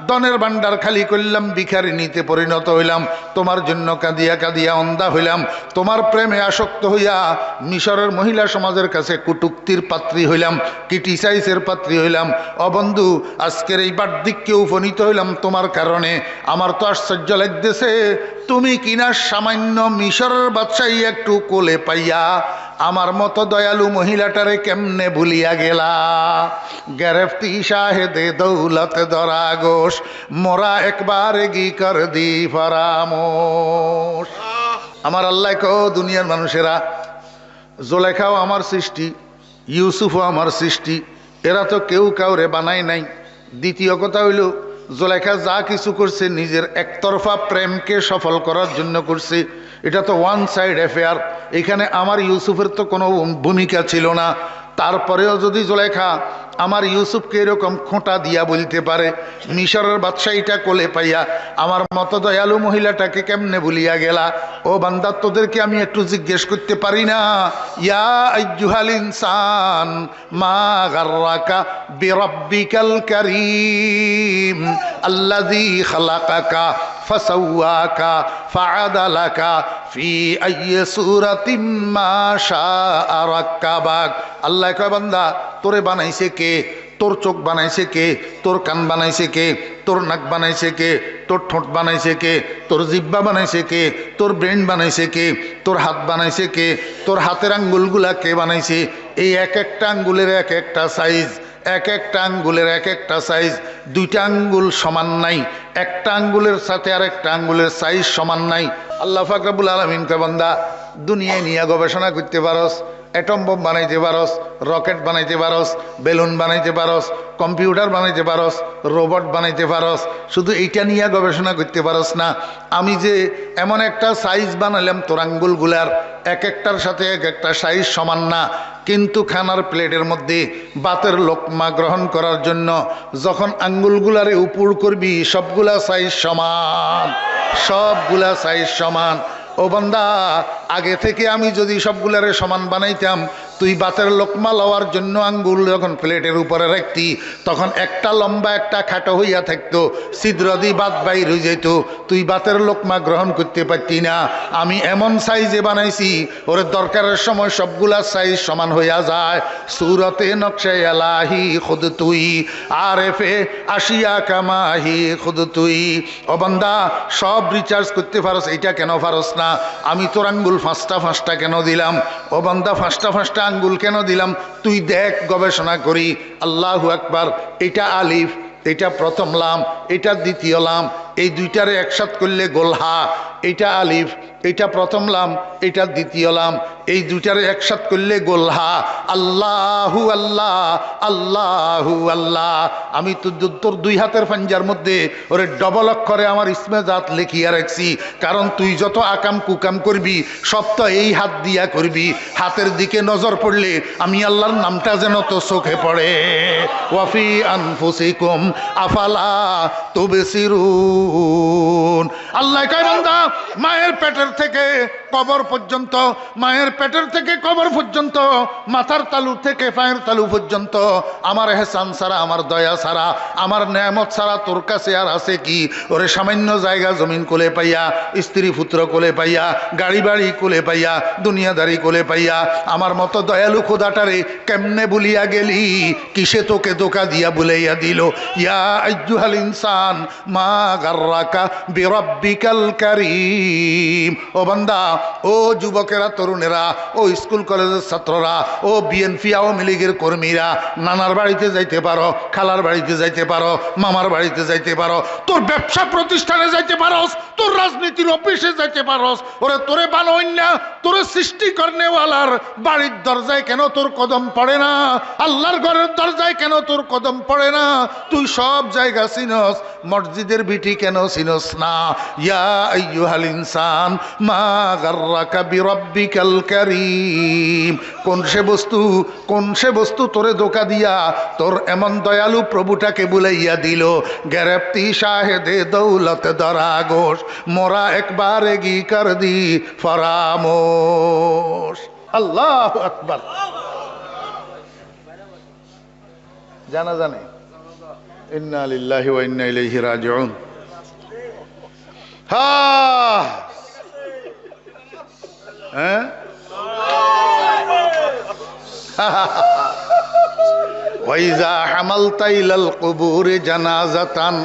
ধনের ভান্ডার খালি করলাম, ভিখারিনীতে পরিণত হইলাম। তোমার জন্য কাঁদিয়া কাঁদিয়া অন্ধা হইলাম। তোমার প্রেমে আসক্ত হইয়া মিশরের মহিলা সমাজের কাছে কুটুক্তির পাত্রী হইলাম, ক্রিটিসাইজের পাত্রী হইলাম। অবন্ধু, আজকের এই বার্ধক্যে উপনীত হইলাম তোমার কারণে। আমার তো আশ্চর্য লাগতেছে, তুমি কিনা সামান্য মিশরের বাদশাহী একটু কোলে পাইয়া আমার মতো দয়ালু মহিলাটারে কেমনে ভুলিয়া গেলা। গ্রেফতি শাহেদে দৌলত দরা গোশ, মোরা একবার গি কর দি ফরামোশ। আমার আল্লাহ কো, দুনিয়ার মানুষেরা, জুলেখাও আমার সৃষ্টি, ইউসুফও আমার সৃষ্টি, এরা তো কেউ কাউরে বানায় নাই। দ্বিতীয় কথা হইল জুলেখা যা কিছু করছে নিজের একতরফা প্রেমকে সফল করার জন্য করছে। এটা তো ওয়ান সাইড অ্যাফেয়ার, এখানে আমার ইউসুফের তো কোনো ভূমিকা ছিল না। তারপরেও যদি জুলেখা আমার ইউসুফকে এরকম খোঁটা দিয়া বলতে পারে, মিশরের বাদশাহীটা কোলে পাইয়া আমার মতো দয়ালু মহিলাটাকে কেমনে ভুলিয়া গেলা? ও বান্দা, তোদেরকে আমি একটু জিজ্ঞেস করতে পারি না? ইয়া আইয়ুহাল ইনসান মা গাররাকা বিরাব্বিকাল কারীম আল্লাযী খালাকাকা ফাসাওয়াকা ফাআদালাকা ফি আইয়ি সূরাতিম মা শাআ রাক্কাবাক। আল্লাহ কয়, বান্দা তোরে বানাইছে কে? তোর চোখ বানাইছে কে? তোর কান বানাইছে কে? তোর নাক বানাইছে কে? তোর ঠোঁট বানাইছে কে? তোর জিহ্বা বানাইছে কে? তোর ব্রেন বানাইছে কে? তোর হাত বানাইছে কে? তোর হাতের আঙ্গুলগুলা কে বানাইছে? এই এক একটা আঙ্গুলের এক একটা সাইজ, এক একটা আঙ্গুলের এক একটা সাইজ। দুইটা আঙ্গুল সমান নাই, একটা আঙ্গুলের সাথে আর একটা আঙ্গুলের সাইজ সমান নাই। আল্লাহ পাক রব্বুল আলামিন কয়, বান্দা দুনিয়ায় নিয়ে গবেষণা করতে পারস, অ্যাটম বোম বানাইতে পারস, রকেট বানাইতে পারস, বেলুন বানাইতে পারস, কম্পিউটার বানাইতে পারস, রোবট বানাইতে পারস, শুধু এইটা নিয়ে গবেষণা করতে পারস না। আমি যে এমন একটা সাইজ বানালাম তোর আঙ্গুলগুলার, এক একটার সাথে এক একটা সাইজ সমান না, কিন্তু খানার প্লেটের মধ্যে ভাতের লোকমা গ্রহণ করার জন্য যখন আঙ্গুলগুলারে উপর করবি সবগুলা সাইজ সমান, সবগুলা সাইজ সমান। ও বান্দা, আগে থেকে আমি যদি সবগুলারে সমান বানাইতাম, তুই ভাতের লোকমা লওয়ার জন্য আঙ্গুল যখন প্লেটের উপরে রাখতি, তখন একটা লম্বা একটা খাটো হইয়া থাকতো, ছিদ্র দিয়ে ভাত বাইর হয়ে যেত, তুই ভাতের লোকমা গ্রহণ করতে পারতি না। আমি এমন সাইজে বানাইছি ওরে দরকারের সময় সবগুলা সাইজ সমান হইয়া যায়। সুরতে নকশায় এলাহি খুদ তুই, আরেফে আশিয়া কামাহি খুদ তুই। ও বান্দা, সব রিচার্জ করতে পারস, এইটা কেন পারস না? আমি তোর আঙ্গুল ফাঁসটা ফাঁসটা কেন দিলাম? ও বান্দা, ফাঁসটা ফাঁসটা আঙ্গুল কেন দিলাম? তুই দেখ, গবেষণা করি। আল্লাহু আকবার। এটা আলিফ, এটা প্রথম লাম, এটা দ্বিতীয় লাম, এই দুইটারে একসাথ করলে গোলহা। এটা আলিফ, এটা প্রথম লাম, এটা দ্বিতীয় লাম, এই দুইটারে একসাথ করলে গোলহা। আল্লাহু আল্লাহ, আল্লাহু আল্লাহ। আমি তোর দুই হাতের পাঞ্জার মধ্যে ওরে ডবল অক্ষরে আমার ইসমে জাত লিখিয়া রাখছি, কারণ তুই যত আকাম কুকাম করবি সব তো এই হাত দিয়া করবি। হাতের দিকে নজর পড়লে আমি আল্লাহর নামটা যেন তো চোখে পড়ে। ওয়াফি আনফুসিকুম আফালা তুবসিরুন। আল্লাহ কয়, বান্দা মায়ের পেটের থেকে কবর পর্যন্ত, মায়ের পেটের থেকে কবর পর্যন্ত, মাথার তালু থেকে পায়ের তালু পর্যন্ত আমার এহসান ছাড়া, আমার দয়া ছাড়া, আমার নেয়ামত ছাড়া তোর কাছে আর আছে কি? ওরে সামান্য জায়গা জমিন কোলে পাইয়া, স্ত্রী পুত্র কোলে পাইয়া, গাড়ি বাড়ি কোলে পাইয়া, দুনিয়াদারি কোলে পাইয়া আমার মতো দয়ালু খোদাটারে কেমনে ভুলিয়া গেলি? কিসে তোকে ধোঁকা দিয়া বুলাইয়া দিল? ইয়া আইয়ুহাল ইনসান মা গাররাকা বিরাব্বিকাল কারীম। ও বান্দা, ও যুবকেরা, তরুণেরা, ও স্কুল কলেজের ছাত্ররা, ও বিএনপি আওয়ামী লীগের কর্মীরা, নানার বাড়িতে যাইতে পারো, খালার বাড়িতে যাইতে পারো, মামার বাড়িতে যাইতে পারো, তোর ব্যবসা প্রতিষ্ঠানে যাইতে পারস, তোর রাজনীতির অফিসে যাইতে পারস। ওরে তোরে বানোই না, তোরে সৃষ্টি করনেওয়ালার বাড়ির দরজায় কেন তোর কদম পড়ে না? আল্লাহর ঘরের দরজায় কেন তোর কদম পড়ে না? তুই সব জায়গা চিনস, মসজিদের বিটি কেন চিনস না? ইয়া আইয়ুহাল ইনসান মা গাররাকা বিরাব্বিকাল কারীম। কোন সে বস্তু তোরে ধোঁকা দিয়া তোর এমন দয়ালু প্রভুটাকে বুলাইয়া দিল? গ্যারেপ্তি শাহেদে দৌলত দরাগোশ, মোরা একবার এগি কর দি ফরামোশ। আল্লাহু আকবার। জানা জানে ইন্না লিল্লাহি ওয়া ইন্না ইলাইহি রাজিউন। হ্যাঁ, ওয়াইজা হামালতা ইলাল কুবুরি জানাজাতান,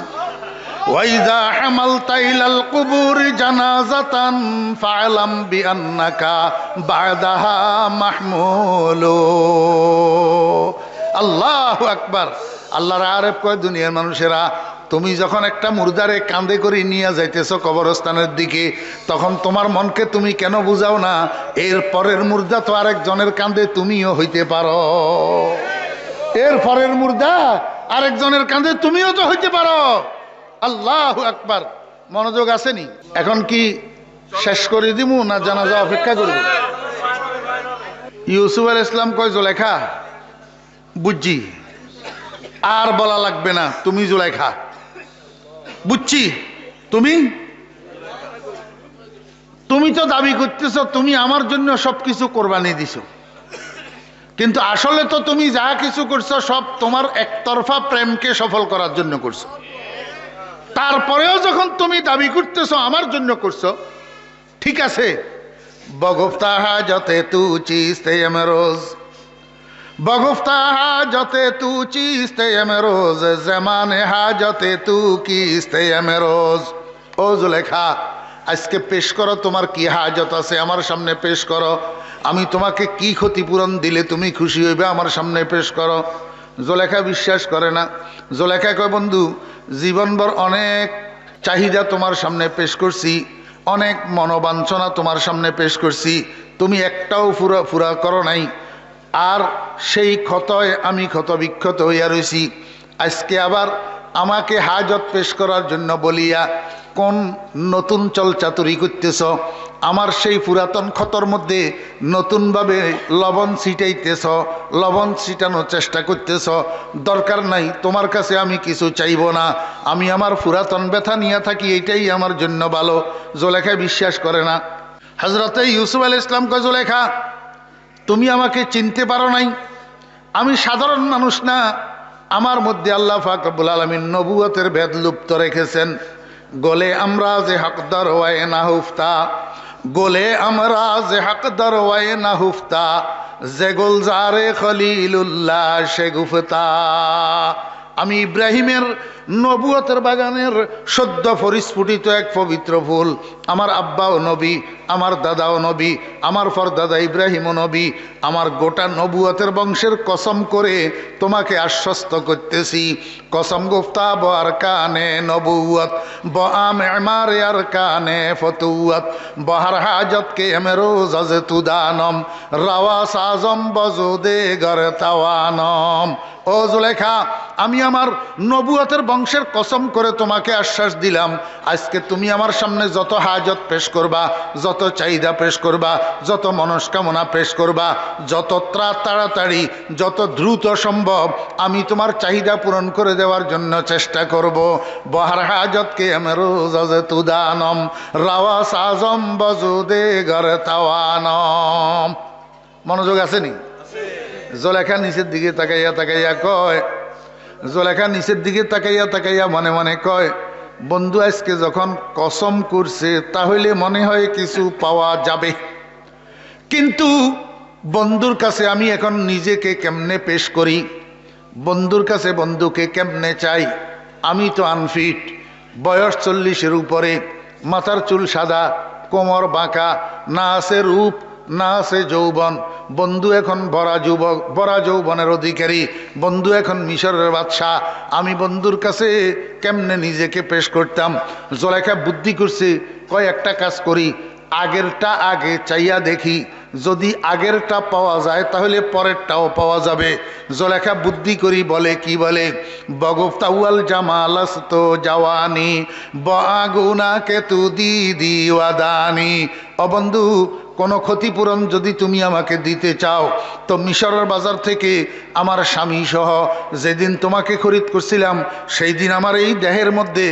ওয়াইজা হামালতা ইলাল কুবুরি জানাজাতান ফা'লাম বিআন্নাকা বা'দাহা মাহমুলু। আল্লাহু আকবার। আল্লাহর আরেফ কয়, দুনিয়ার মানুষেরা তুমি যখন একটা মুর্দারে কাঁধে করে নিয়ে যাইতেছো কবরস্থানের দিকে, তখন তোমার মনকে তুমি কেন বুঝাও না এর পরের মুর্দা তো আরেকজনের কাঁধে তুমিও হইতে পারো, এর পরের মুর্দা আরেকজনের কাঁধে তুমিও তো হইতে পারো। আল্লাহু আকবার। মনোযোগ আসেনি? এখন কি শেষ করে দিমু না জানাজা অপেক্ষা করব? ইউসুফ আলাইহিস সালাম কয়, জুলেখা বুঝছি, আর বলা লাগবে না, তুমি জুলেখা, বুঝছি। তুমি তো দাবি করতেছ তুমি আমার জন্য সবকিছু কোরবানি দিছো, কিন্তু আসলে তো তুমি যা কিছু করছো সব তোমার একতরফা প্রেমকে সফল করার জন্য করছো। তারপরেও যখন তুমি দাবি করতেছো আমার জন্য করছো, ঠিক আছে, বগুফতা হাজতে তু চিস্তে মে রোজ, বগুফতা হাজতে তু চিস্তে মে রোজ, জমানে হাজতে তু কিস্তে মে রোজ। ও জুলেখা, আজকে পেশ করো তোমার কি হাজত আছে, আমার সামনে পেশ করো। আমি তোমাকে কি ক্ষতিপূরণ দিলে তুমি খুশি হইবে, আমার সামনে পেশ করো। জুলেখা বিশ্বাস করে না। জুলেখা কয়, বন্ধু, জীবনভর অনেক চাহিদা তোমার সামনে পেশ করছি, অনেক মনোবাঞ্ছনা তোমার সামনে পেশ করছি, তুমি একটাও ফুরা করো নাই। আর সেই ক্ষতয় আমি ক্ষত বিক্ষত হইয়া রয়েছি। আজকে আবার আমাকে হাজত পেশ করার জন্য বলিয়া কোন নতুন চলচাতুরি করতেছ? আমার সেই পুরাতন ক্ষতর মধ্যে নতুনভাবে লবণ ছিটাইতেছ, লবণ ছিটানোর চেষ্টা করতেছ। দরকার নাই, তোমার কাছে আমি কিছু চাইব না, আমি আমার পুরাতন ব্যথা নিয়ে থাকি, এইটাই আমার জন্য ভালো। জুলেখা বিশ্বাস করে না। হযরতে ইউসুফ আলাইহিস সালাম কয়, জুলেখা, তুমি আমাকে চিনতে পারো নাই, আমি সাধারণ মানুষ না, আমার মধ্যে আল্লাহ পাক রব্বুল আলামিন নবুয়তের ভেদ লুপ্ত রেখেছেন। গোলে আমরা যে হকদার ওয়ায়ে না হুফতা, গোলে আমরা যে হকদার ওয়ায়ে না হুফতা, যে গুলজারে খলিলুল্লাহ সে গুফতা। আমি ইব্রাহিমের নবুয়তের বাগানের সদ্য পরিস্ফুটিত এক পবিত্র ফুল। আমার আব্বাও নবী, আমার দাদাও নবী, আমার পরদাদা ইব্রাহিমও নবী। আমার গোটা নবুয়তের বংশের কসম করে তোমাকে আশ্বস্ত করতেছি, কসম গুফতা ব আর কানে নবুয়ত ব আম এমারে আর কানে ফতুয়ত বহার হাজত কে এমেরোজ আজ তুদানম রাওয়াস আজম বজুদে গর তাওয়ানম। ও জুলেখা, আমি আমার নবুয়তের বংশের কসম করে তোমাকে আশ্বাস দিলাম, আজকে তুমি আমার সামনে যত হাজত পেশ করবা, যত চাহিদা পেশ করবা, যত মনস্কামনা পেশ করবা, যত তাড়াতাড়ি, যত দ্রুত সম্ভব আমি তোমার চাহিদা পূরণ করে দেওয়ার জন্য চেষ্টা করব। বহার হাজতকে রোজ তুদানম রাওয়াস আজম বজুদে গর তাওয়ানম। মনোযোগ আসেনি? জুলেখা নিচের দিকে তাকাইয়া তাকাইয়া কয়, জুলেখা নিচের দিকে তাকাইয়া তাকাইয়া মনে মনে কয়, বন্ধু আজকে যখন কসম করছে তাহলে মনে হয় কিছু পাওয়া যাবে, কিন্তু বন্ধুর কাছে আমি এখন নিজেকে কেমনে পেশ করি, বন্ধুর কাছে বন্ধুকে কেমনে চাই? আমি তো আনফিট, বয়স 40-এর উপরে, মাথার চুল সাদা, কোমর বাঁকা, না আছে রূপ না আছে যৌবন। বন্ধু এখন বড়া যৌবনের অধিকারী, বন্ধু এখন মিশরের বাদশাহ। আমি বন্ধুর কাছে কেমনে নিজেকে পেশ করতাম? জুলেখা বুদ্ধি করছে, কয় একটা কাজ করি, আগেরটা আগে চাইয়া দেখি, যদি আগেরটা পাওয়া যায় তাহলে পরেরটাও পাওয়া যাবে। জুলেখা বুদ্ধি করি বলে, কি বলে? বগুফতাওয়াল জামালাস্ত জাওয়ানি বাগুনা কে তু দিদি ওয়াদানি। অবন্ধু, কোনো ক্ষতিপূরণ যদি তুমি আমাকে দিতে চাও তো মিশরের বাজার থেকে আমার স্বামী সহ যেদিন তোমাকে খরিদ করছিলাম সেই দিন আমার এই দেহের মধ্যে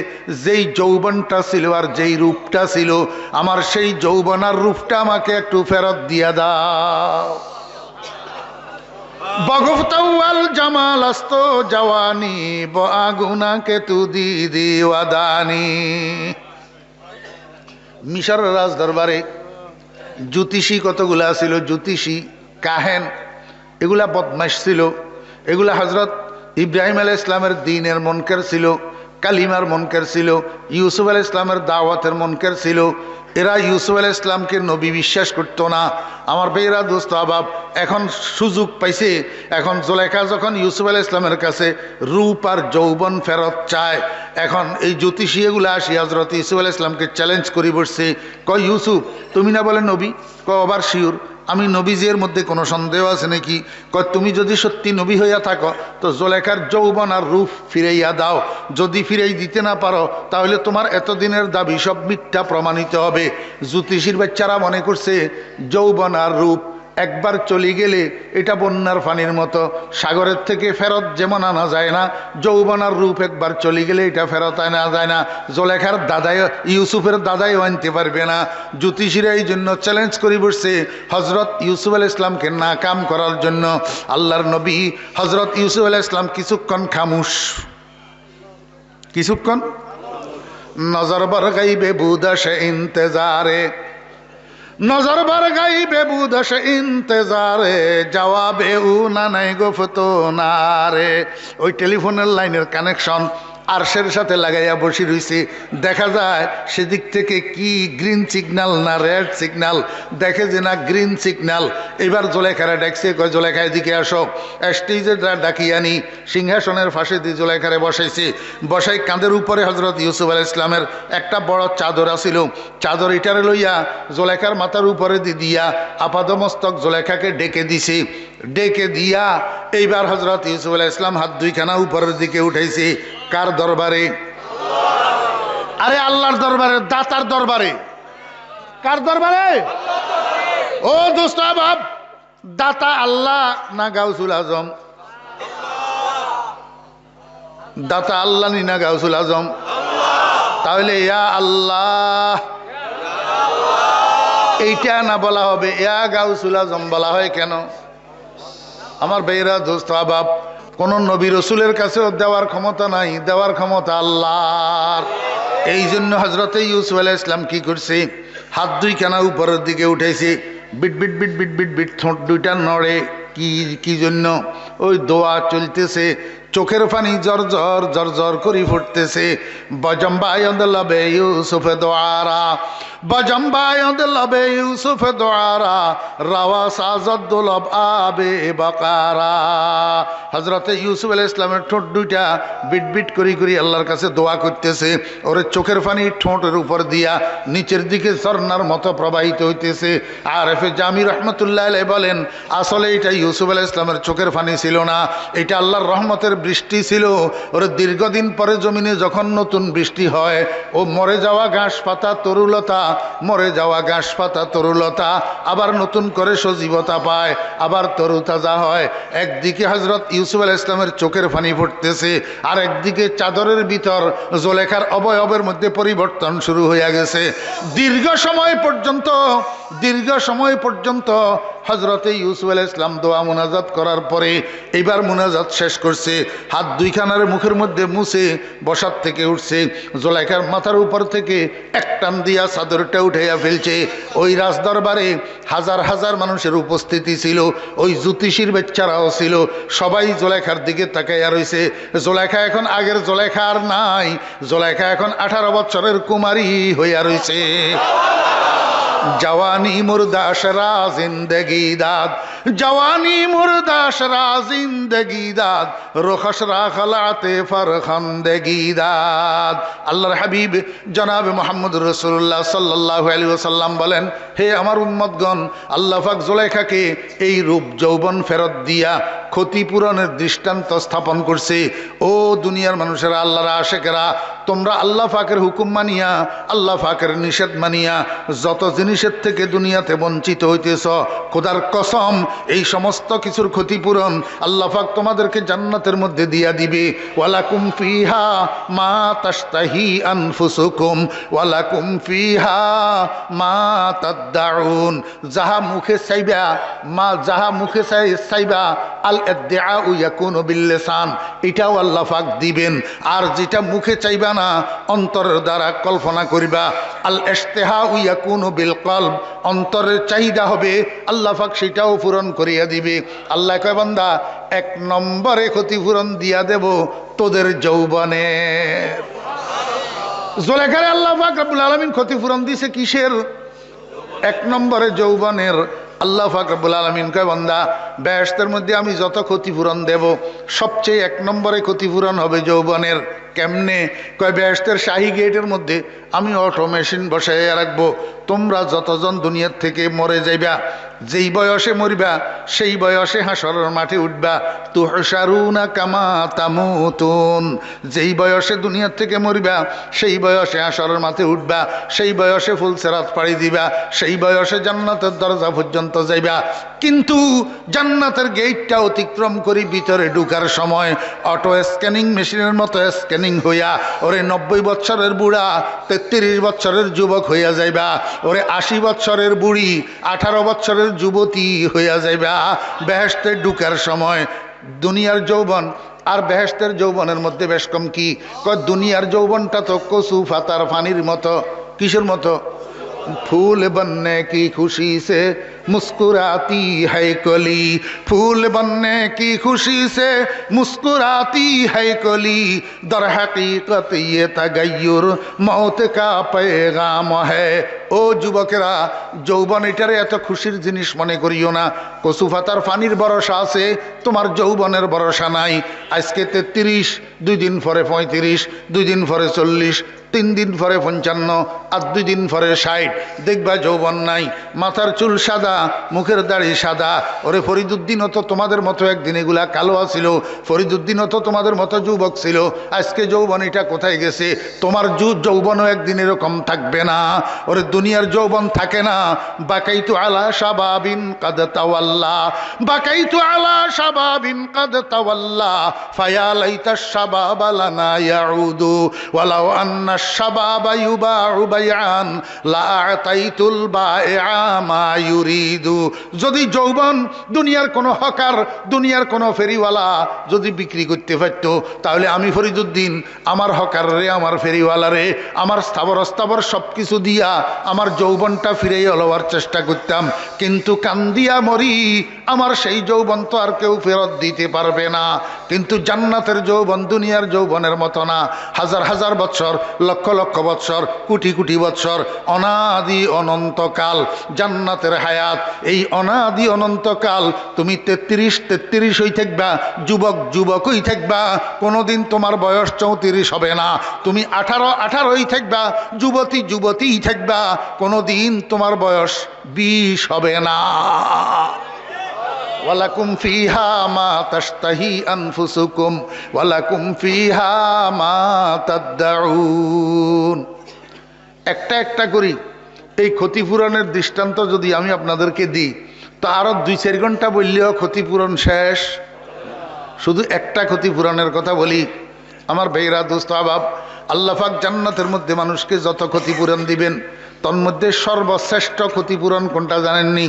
যেই যৌবনটা ছিল আর যেই রূপটা ছিল, আমার সেই যৌবন আর রূপটা আমাকে একটু ফেরত দিয়া দাও। বগুফতাওয়াল জামাল আস্ত জাওয়ানি বাগুনা কে তু দিদি ওয়াদানি। মিশরের রাজ দরবারে জ্যোতিষী কতগুলা ছিল, জ্যোতিষী কাহেন, এগুলা বদমাশ ছিল, এগুলা হযরত ইব্রাহিম আলাইহিস সালামের দ্বীনের মুনকার ছিল। কালিমার মুনকার ছিল, ইউসুফ আলাইহিস ইসলামের দাওয়াতের মুনকার ছিল। এরা ইউসুফ আলাইহিস ইসলামকে নবী বিশ্বাস করতো না। আমার ভাইরা দোস্ত আবাব, এখন সুযোগ পাইছে। এখন জুলেখা যখন ইউসুফ আলাইহিস ইসলামের কাছে রূপ আর যৌবন ফেরত চায়, এখন এই জ্যোতিষী এগুলো আসি হযরত ইউসুফ আলাইহিস ইসলামকে চ্যালেঞ্জ করি বসছে। কয় ইউসুফ তুমি না বলে নবী? কয় আবার শিওর আমি নবী, যে এর মধ্যে কোনো সন্দেহ আছে নাকি? কয় তুমি যদি সত্যি নবী হইয়া থাকো তো জুলেখার যৌবন আর রূপ ফিরাইয়া দাও। যদি ফিরাই দিতে না পারো তাহলে তোমার এতদিনের দাবি সব মিথ্যা প্রমাণিত হবে। জ্যোতিষীর বাচ্চারা মনে করছে যৌবন আর রূপ একবার চলে গেলে এটা বন্যার পানির মতো, সাগরের থেকে ফেরত যেমন আনা যায় না, যৌবন আর রূপ একবার চলে গেলে এটা ফেরত আনা যায় না। জুলেখার দাদাই, ইউসুফের দাদাইও আনতে পারবে না। জ্যোতিষীরা এই জন্য চ্যালেঞ্জ করে বসছে হজরত ইউসুফ আলাইহিস ইসলামকে নাকাম করার জন্য। আল্লাহর নবী হজরত ইউসুফ আলাইহিস ইসলাম কিছুক্ষণ খামুশ, কিছুক্ষণ নজর বর গাইবে বুদাশ ইন্তজারে, নজর বর গাইবে বুদাশ ইন্তজারে, জবাবে উ না নাই গুফতো না রে। ওই টেলিফোনের লাইনের কানেকশন আরশের সাথে লাগাইয়া বসে রয়েছে। দেখা যায় সেদিক থেকে কি গ্রিন সিগন্যাল না রেড সিগন্যাল, দেখে যে না গ্রিন সিগন্যাল। এবার জুলেখারে ডাকছে, কয় জুলেখা এদিকে আসো। স্টেজে ডাকিয়ে আনি, সিংহাসনের ফাঁসে দিয়ে জুলেখারে বসাইছে। বসাই কাঁধের উপরে হজরত ইউসুফ আলাইহিস ইসলামের একটা বড় চাদর আছিল। চাদর ইটারে লইয়া জুলেখার মাথার উপরে দিয়া আপাদমস্তক জুলেখাকে ডেকে দিছে। ডেকে দিয়া এইবার হজরত ইউসুফ আলাইহিস ইসলাম হাত দুইখানা উপরের দিকে উঠাইছে। কার দরবারে? আরে আল্লাহর দরবারে, দাতার দরবারে। কার দরবারে? ও দোস্ত বাপ, দাতা আল্লাহ না গাউসুল আজম? দাতা আল্লাহ নি না গাউসুল আজম? তাহলে ইয়া আল্লাহ এইটা না বলা হবে, ইয়া গাউসুল আজম বলা হয় কেন? আমার ভাইরা দোস্ত বাপ, কোন নবী রসুলের কাছেও দেওয়ার ক্ষমতা নাই, দেওয়ার ক্ষমতা আল্লাহর। এই জন্য হজরতে ইউসুফ আলাইহিস ইসলাম কি করছে? হাত দুইখানা উপরের দিকে উঠেছে। বিট বিট বিট বিট বিট বিট ঠোঁট দুইটা নড়ে। কি জন্য? ওই দোয়া চলতেছে, চোখের পানি জর জর জর জর করে ফুটতেছে। বজম্বায়দ লবে ইউসুফ দোয়ারা, বজম্বায়দ লবে ইউসুফ দোয়ারা, রাওয়া সাজদ লব আবে বাকারা। হযরতে ইউসুফ আলাইহিস ইসলামের ঠোঁট দুইটা বিট বিট করি করি আল্লাহর কাছে দোয়া করতেছে। ওরে চোখের পানি ঠোঁটের উপর দিয়া নিচের দিকে ঝর্ণার মতো প্রবাহিত হইতেছে। আরেফে জামি রহমতুল্লাহ আলাইহি বলেন, আসলে এটা ইউসুফ আলাইহিস ইসলামের চোখের পানি ছিল না, এটা আল্লাহর রহমতের বৃষ্টি ছিল। ওর দীর্ঘদিন পরে জমিনে যখন নতুন বৃষ্টি হয়, ও মরে যাওয়া ঘাস পাতা তরুলতা, মরে যাওয়া ঘাস পাতা তরুলতা আবার নতুন করে সজীবতা পায়, আবার তরুতাজা হয়। একদিকে হযরত ইউসুফ আলাইহিস ইসলামের চোখের পানি ফুটতেছে, আর একদিকে চাদরের ভিতর জুলেখার অবয়বের মধ্যে পরিবর্তন শুরু হয়ে গেছে। দীর্ঘ সময় পর্যন্ত হযরতে ইউসুফ আলাইহিস ইসলাম দোয়া মুনাজাত করার পরে এবার মুনাজাত শেষ করছে। হাত দুইখানার মুখের মধ্যে মুছে বসার থেকে উঠছে। জুলেখার মাথার উপর থেকে এক টান দিয়া চাদরটা উঠাইয়া ফেলছে। ওই রাজদরবারে হাজার হাজার মানুষের উপস্থিতি ছিল, ওই জ্যোতিষীর বাচ্চারাও ছিল। সবাই জুলেখার দিকে তাকাইয়া রয়েছে। জুলেখা এখন আগের জুলেখা আর নাই, জুলেখা এখন 18 বছরের কুমারী হইয়া রয়েছে। जवानी मुर्दाश रा जिंदगी दाद, जवानी मुर्दाश रा जिंदगी दाद, रुखश रा खलाते फरखंदगी दाद। আল্লাহর হাবিব জনাব মুহাম্মদ রাসূলুল্লাহ সাল্লাল্লাহু আলাইহি ওয়াসাল্লাম বলেন, হে আমার উম্মতগণ, আল্লাহ পাক জুলেখাকে এই রূপ যৌবন ফেরত দিয়া ক্ষতিপূরণের দৃষ্টান্ত স্থাপন করছে। ও দুনিয়ার মানুষেরা, আল্লাহর আশিকেরা, তোমরা আল্লাহ পাকের হুকুম মানিয়া, আল্লাহ পাকের নিষেধ মানিয়া যত জিনিসের থেকে দুনিয়াতে বঞ্চিত হইতেছ, খোদার কসম এই সমস্ত কিছুর ক্ষতিপূরণ আল্লাহ পাক তোমাদেরকে জান্নাতের মধ্যে দিয়া দিবে। ওয়ালাকুম ফিহা মা তাশতাহি আনফুসুকুম ওয়ালাকুম ফিহা মা তাদদাউন। যাহা মুখে চাইবা, মা যাহা মুখে চাইবা আল ইদ্দিআউ ইয়াকুনু বিল লিসান, এটাও আল্লাহ পাক দিবেন। আর যেটা মুখে চাইবা না অন্তরের দ্বারা কল্পনা করিবা, আল ইশতিহাউ ইয়াকুনু বিল কলব, অন্তরের চাহিদা হবে আল্লাহ পাক সেটাও পূরণ করিয়া দিবে। আল্লাহ কয় বান্দা 1 নম্বরে ক্ষতিপূরণ দিয়া দেব তোদের যৌবনের। জুলেখারে আল্লাহ পাক রব্বুল আলামিন ক্ষতিপূরণ দিছে কিসের? 1 নম্বরে যৌবনের। আল্লাহ পাক রব্বুল আলামিন কয় বান্দা বেহেশতের মধ্যে আমি যত ক্ষতিপূরণ দেব সবচেয়ে 1 নম্বরে ক্ষতিপূরণ হবে যৌবনের। কেমনে? কয় বেহেশতের শাহী গেটের মধ্যে আমি অটো মেশিন বসাইয়া রাখবো। তোমরা যতজন দুনিয়ার থেকে মরে যাইবা, যেই বয়সে মরিবা সেই বয়সে হাসরের মাঠে উঠবা। তুহশারুনা কামা তামুতুন, যেই বয়সে দুনিয়ার থেকে মরিবা সেই বয়সে হাসরের মাঠে উঠবা, সেই বয়সে ফুলসিরাত পাড়ি দিবা, সেই বয়সে জান্নাতের দরজা পর্যন্ত যাইবা। কিন্তু জান্নাতের গেটটা অতিক্রম করি ভিতরে ঢুকার সময় অটো স্ক্যানিং মেশিনের মতো স্ক্যানিং হইয়া ওরে 90 বছরের বুড়া 33 বছরের যুবক হইয়া যাইবা, ওরে 80 বছরের বুড়ি 18 বছরের যুবতী হইয়া যাইবা বেহেশতে ঢুকার সময়। দুনিয়ার যৌবন আর বেহেশতের যৌবনের মধ্যে বেশ কম কি? কয় দুনিয়ার যৌবনটা তো কচু পাতার পানির মতো। কিসের মতো? फूल बनने की खुशी से मुस्कुराती है कली, फूल बनने की खुशी से मुस्कुराती है कली, दर हकीकत ये तगय्युर मौत का पैगाम है। ও যুবকেরা, যৌবন এটারে এত খুশির জিনিস মনে করিও না। কচু পাতার পানির ভরসা আছে, তোমার যৌবনের ভরসা নাই। আজকে 33, 2 দিন পরে 35, 2 দিন পরে 40, 3 দিন পরে 55, আর 2 দিন পরে 60, দেখবা যৌবন নাই। মাথার চুল সাদা, মুখের দাড়ি সাদা। ওরে ফরিদুদ্দিনও তো তোমাদের মতো একদিন এগুলা কালো ছিল, ফরিদুদ্দিনও তো তোমাদের মতো যুবক ছিল। আজকে যৌবন এটা কোথায় গেছে? তোমার যৌবনও একদিন এরকম থাকবে না। ওরে দুনিয়ার যৌবন থাকে না। বাকাইতু আলা শাবাবিন কাদ তাওয়াল্লা, বাকাইতু আলা শাবাবিন কাদ তাওয়াল্লা, ফায়া লাইতা শাবাবা লানা ইয়াউদু, ওয়ালাউ আন্না শাবাবা ইউবাউ বাইআন লা আতাইতুল বাইআ মা ইউরিদু। যদি যৌবন দুনিয়ার কোনো হকার, দুনিয়ার কোনো ফেরিওয়ালা যদি বিক্রি করতে পারত, তাহলে আমি ফরিদুদ্দিন আমার হকার রে, আমার ফেরিওয়ালা রে, আমার স্থাবর অস্থাবর সব কিছু দিয়া আমার যৌবনটা ফিরে লওয়ার চেষ্টা করতাম। কিন্তু কান্দিয়া মরি, আমার সেই যৌবন তো আর কেউ ফেরত দিতে পারবে না। কিন্তু জান্নাতের যৌবন দুনিয়ার যৌবনের মতো না। হাজার হাজার বছর, লক্ষ লক্ষ বছর, কোটি কোটি বছর, অনাদি অনন্তকাল জান্নাতের হায়াত। এই অনাদি অনন্তকাল তুমি 33 হই থাকবা, যুবক যুবকই থাকবা, কোনোদিন তোমার বয়স 34 হবে না। তুমি 18 হই থাকবা, যুবতী যুবতীই থাকবা, কোনোদিন তোমার বয়স 20 হবে না। ওয়ালাকুম ফিহা মা তাশতাহি আনফুসুকুম ওয়ালাকুম ফিহা মা তাদউন। একটা একটা করি এই ক্ষতিপূরণের দৃষ্টান্ত যদি আমি আপনাদেরকে দিই তো আরো 2-4 ঘন্টা বললেও ক্ষতিপূরণ শেষ। শুধু একটা ক্ষতিপূরণের কথা বলি। আমার ভাইরা, দোস্ত আহবাব, আল্লাহ পাক জান্নাতের মধ্যে মানুষকে যত ক্ষতিপূরণ দিবেন তন্মধ্যে সর্বশ্রেষ্ঠ ক্ষতিপূরণ কোনটা জানেননি?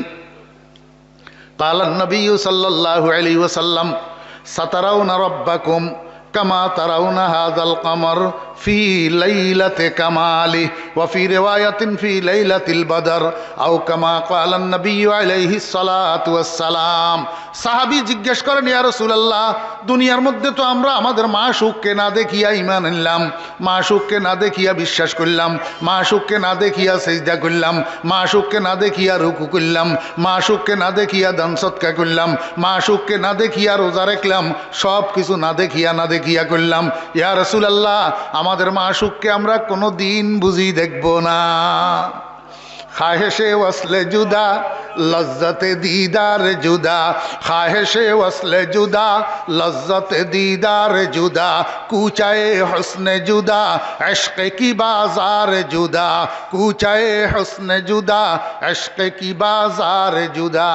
কালান নবী সাল্লাল্লাহু আলাইহি ওয়াসাল্লাম সাতারাউনা রাব্বাকুম কামা তারাউনা হাযাল কমর ফি লাইলাতি কামালি ওয়া ফি রিওয়ায়াতিন ফি লাইলাতিল বদর আও কামা ক্বালান নবী আলাইহিস সালাতু ওয়াস সালাম। সাহাবী জিজ্ঞেস করেন, ইয়া রাসূলুল্লাহ, দুনিয়ার মধ্যে তো আমরা আমাদের মাশউককে না দেখিয়া ঈমান আনলাম, মাশউককে না দেখিয়া বিশ্বাস করলাম, মাশউককে না দেখিয়া সিজদা করলাম, মাশউককে না দেখিয়া রুকু করলাম, মাশউককে না দেখিয়া দান সদকা করলাম, মাশউককে না দেখিয়া রোজা রাখলাম, সব কিছু না দেখিয়া করলাম। ইয়া রাসূলুল্লাহ, আমাদের মাশউককে আমরা কোনো দিন বুঝি দেখব না। খাহেশে ওয়াসলে জুদা লজ্জতে দিদার জুদা, খাহেশে ওয়াসলে জুদা লজ্জতে দিদার জুদা, কুচায়ে হুসনে জুদা ইশকে কি বাজার জুদা, কুচায়ে হুসনে জুদা ইশকে কি বাজার জুদা।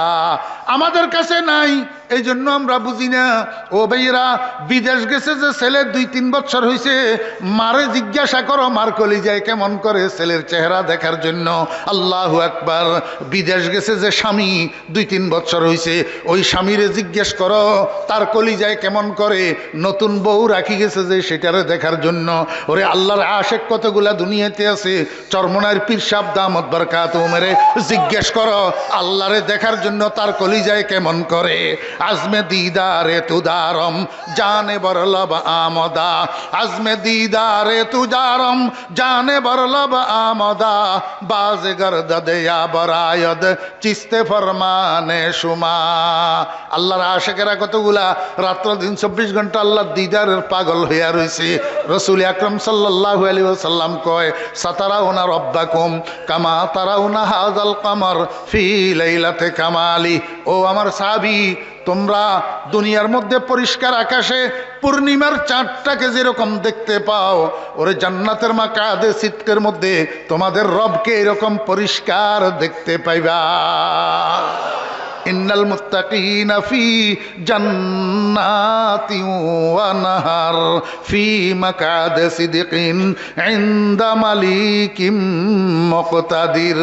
আমাদের কাছে নাই এই জন্য আমরা বুঝি না। ও ভাইয়েরা, বিদেশ গেছে যে ছেলে 2-3 বছর হয়েছে, মারে জিজ্ঞাসা করো মার কলিজায় কেমন করে ছেলের চেহারা দেখার জন্য। আল্লাহু আকবার। বিদেশ গেছে যে স্বামী 2-3 বছর হয়েছে, ওই স্বামীরে জিজ্ঞেস করো তার কলিজায় কেমন করে নতুন বউ রাখি গেছে যে সেটারে দেখার জন্য। ওরে আল্লাহর আশেক কতগুলা দুনিয়াতে আছে, চরমনার পীর সাহেব দামত বরকাতুহু মেরে জিজ্ঞেস করো আল্লাহরে দেখার জন্য তার কলিজায় কেমন করে। আজমে দিদারে তুদারম জানে বরলব আমদা, আজমে দিদারে তুদারম জানে বরলব আমদা, বাজ গর্দদে ইয়া বরায়দ চিস্তে ফরমানে সুমা। আল্লাহর আশেকেরা কতগুলা রাত্র দিন 24 ঘন্টা আল্লাহর দিদারের পাগল হইয়া রইছে। রাসূল আকরাম সাল্লাল্লাহু আলাইহি ওয়াসাল্লাম কয়, সাতারাউনা রব্বাকুম কামা তারাউনা হাযাল কামার ফি লাইলাতে কামালি। ও আমার সাহাবী, তোমরা দুনিয়ার মধ্যে পরিষ্কার আকাশে পূর্ণিমার চাঁদটাকে যেরকম দেখতে পাও, ওরে জান্নাতের মাকাদে সিদকের মধ্যে তোমাদের রবকে এরকম পরিষ্কার দেখতে পাইবা। ইন্নাল মুত্তাকিনা ফি জান্নাতি ওয়া নাহার ফি মাকাদে সিদকিন ইনদা মালিকিম মুকতাদির।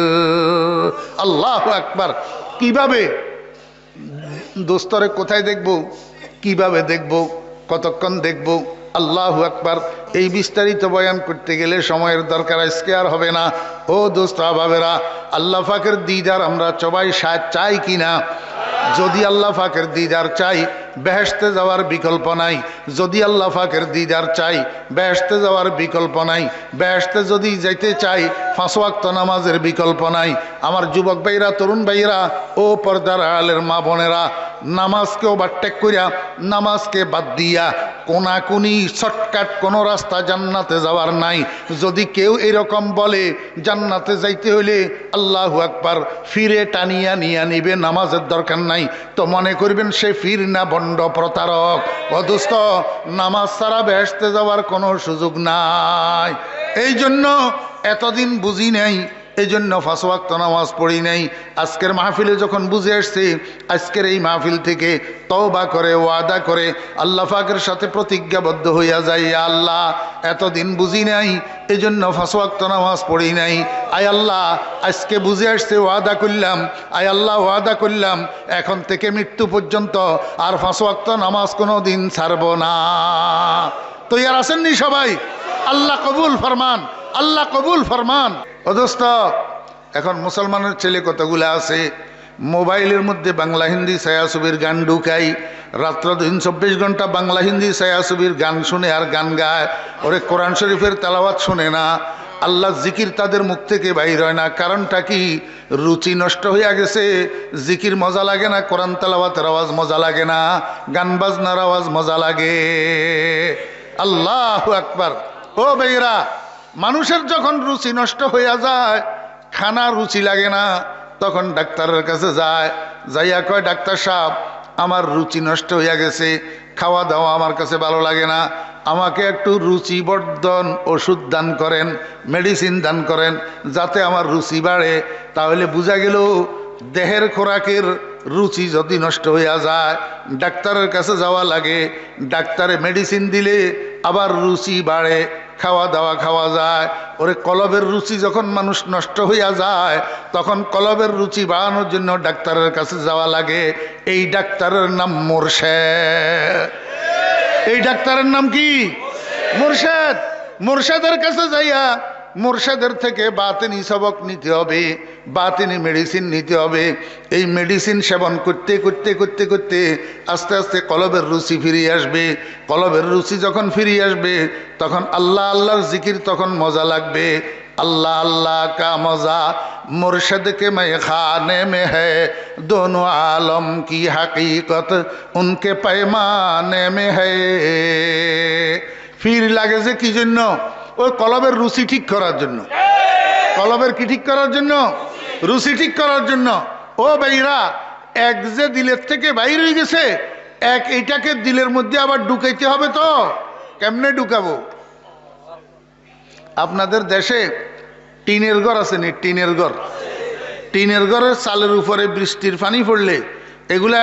আল্লাহু আকবার। কিভাবে দোস্তরে কোথায় দেখব, কিভাবে দেখব, কতক্ষণ দেখব? আল্লাহু আকবার। এই বিস্তারিত বয়ান করতে গেলে সময়ের দরকার, আজকে আর হবে না। ও দোস্ত আবাবেরা, আল্লাহ পাকের দিদার আমরা সবাই চাই কিনা? যদি আল্লাহ পাকের দিদার চাই, বেহেশতে যাওয়ার বিকল্প নাই। যদি আল্লাহ পাকের দিদার চাই, বেহেশতে যাওয়ার বিকল্প নাই। বেহেশতে যদি যাইতে চাই, 5 ওয়াক্ত নামাজের বিকল্প নাই। আমার যুবক ভাইরা, তরুণ ভাইরা, ও পর্দার আড়ালের মা বোনেরা, নামাজকে ওভারটেক করিয়া, নামাজকে বাদ দিয়া কোনাকুনি শর্টকাট কোনো রাস্তা জান্নাতে যাওয়ার নাই। যদি কেউ এরকম বলে জান্নাতে যাইতে হইলে আল্লাহু আকবার ফিরে টানিয়া নিয়া নিবে, নামাজের দরকার নাই, তো মনে করবেন সে ফির না বন্ড প্রতারক। ও দোস্ত, নামাজ ছাড়া বেহেশতে যাওয়ার কোনো সুযোগ নাই। এই জন্য এতদিন বুঝি নাই, এই জন্য 5 ওয়াক্ত নামাজ পড়ি নাই। আজকের মাহফিলে যখন বুঝে আসছে, আজকের এই মাহফিল থেকে তওবা করে ওয়াদা করে আল্লাহ পাকের সাথে প্রতিজ্ঞাবদ্ধ হইয়া যাই, আল্লাহ এতদিন বুঝি নাই, এই জন্য 5 ওয়াক্ত নামাজ পড়ি নাই। আয় আল্লাহ, আজকে বুঝে আসছে, ওয়াদা করলাম, আয় আল্লাহ ওয়াদা করলাম, এখন থেকে মৃত্যু পর্যন্ত আর 5 ওয়াক্ত নামাজ কোনো দিন ছাড়ব না। তৈয়ার আছেননি সবাই? আল্লাহ কবুল ফরমান, আল্লাহ কবুল ফরমান। ও দোস্ত, এখন মুসলমানের ছেলে কতগুলা আছে, মোবাইলের মধ্যে বাংলা হিন্দি ছায়াছবির গান ঢুকাই, রাত্র দিন 24 ঘন্টা বাংলা হিন্দি ছায়াছবির গান শুনে আর গান গায়। ওরে কোরআন শরীফের তেলাওয়াত শুনে না, আল্লাহ জিকির তাদের মুখ থেকে বাইর হয় না। কারণটা কি? রুচি নষ্ট হইয়া গেছে। জিকির মজা লাগে না, কোরআন তেলাওয়াতের আওয়াজ মজা লাগে না, গান বাজনার আওয়াজ মজা লাগে। আল্লাহু আকবার। ও ভাইরা, মানুষের যখন রুচি নষ্ট হইয়া যায়, খানা রুচি লাগে না, তখন ডাক্তারের কাছে যায়, যাইয়া কয়, ডাক্তার সাহেব আমার রুচি নষ্ট হইয়া গেছে, খাওয়া দাওয়া আমার কাছে ভালো লাগে না, আমাকে একটু রুচিবর্ধন ওষুধ দান করেন, মেডিসিন দান করেন, যাতে আমার রুচি বাড়ে। তাহলে বোঝা গেল দেহের খোরাকের রুচি যদি নষ্ট হইয়া যায়, ডাক্তারের কাছে যাওয়া লাগে, ডাক্তারে মেডিসিন দিলে আবার রুচি বাড়ে, খাওয়া দাওয়া খাওয়া যায়। ওরে কলবের রুচি যখন মানুষ নষ্ট হইয়া যায়, তখন কলবের রুচি বাড়ানোর জন্য ডাক্তারের কাছে যাওয়া লাগে। এই ডাক্তারের নাম মুর্শেদ। এই ডাক্তারের নাম কি? মুর্শেদ। মুর্শেদের কাছে যাইয়া মুর্শেদের থেকে বাতিনি সবক নিতে হবে, বাতিনি মেডিসিন নিতে হবে। এই মেডিসিন সেবন করতে করতে করতে করতে আস্তে আস্তে কলবের রুচি ফিরিয়ে আসবে। কলবের রুচি যখন ফিরিয়ে আসবে, তখন আল্লাহ আল্লাহর জিকির তখন মজা লাগবে। अल्लाह अल्लाह का मज़ा मुर्शद के मैखाने में है, दोनों आलम की हकीकत उनके पैमाने में है। फिर লাগে যে কি জন্য? ওই কলবের রুচি ঠিক করার জন্য। কলবের কি ঠিক করার জন্য? রুচি ঠিক করার জন্য। ও ভাইরা, এক যে দিলের থেকে বাইরে হয়ে গেছে, এক এইটাকে দিলের মধ্যে আবার ঢুকাইতে হবে। তো কেমনে ঢুকাবো? আপনাদের দেশে টিনের ঘর আছে নি? টিনের ঘর, টিনের ঘরের চালের উপরে বৃষ্টির পানি পড়লে এগুলা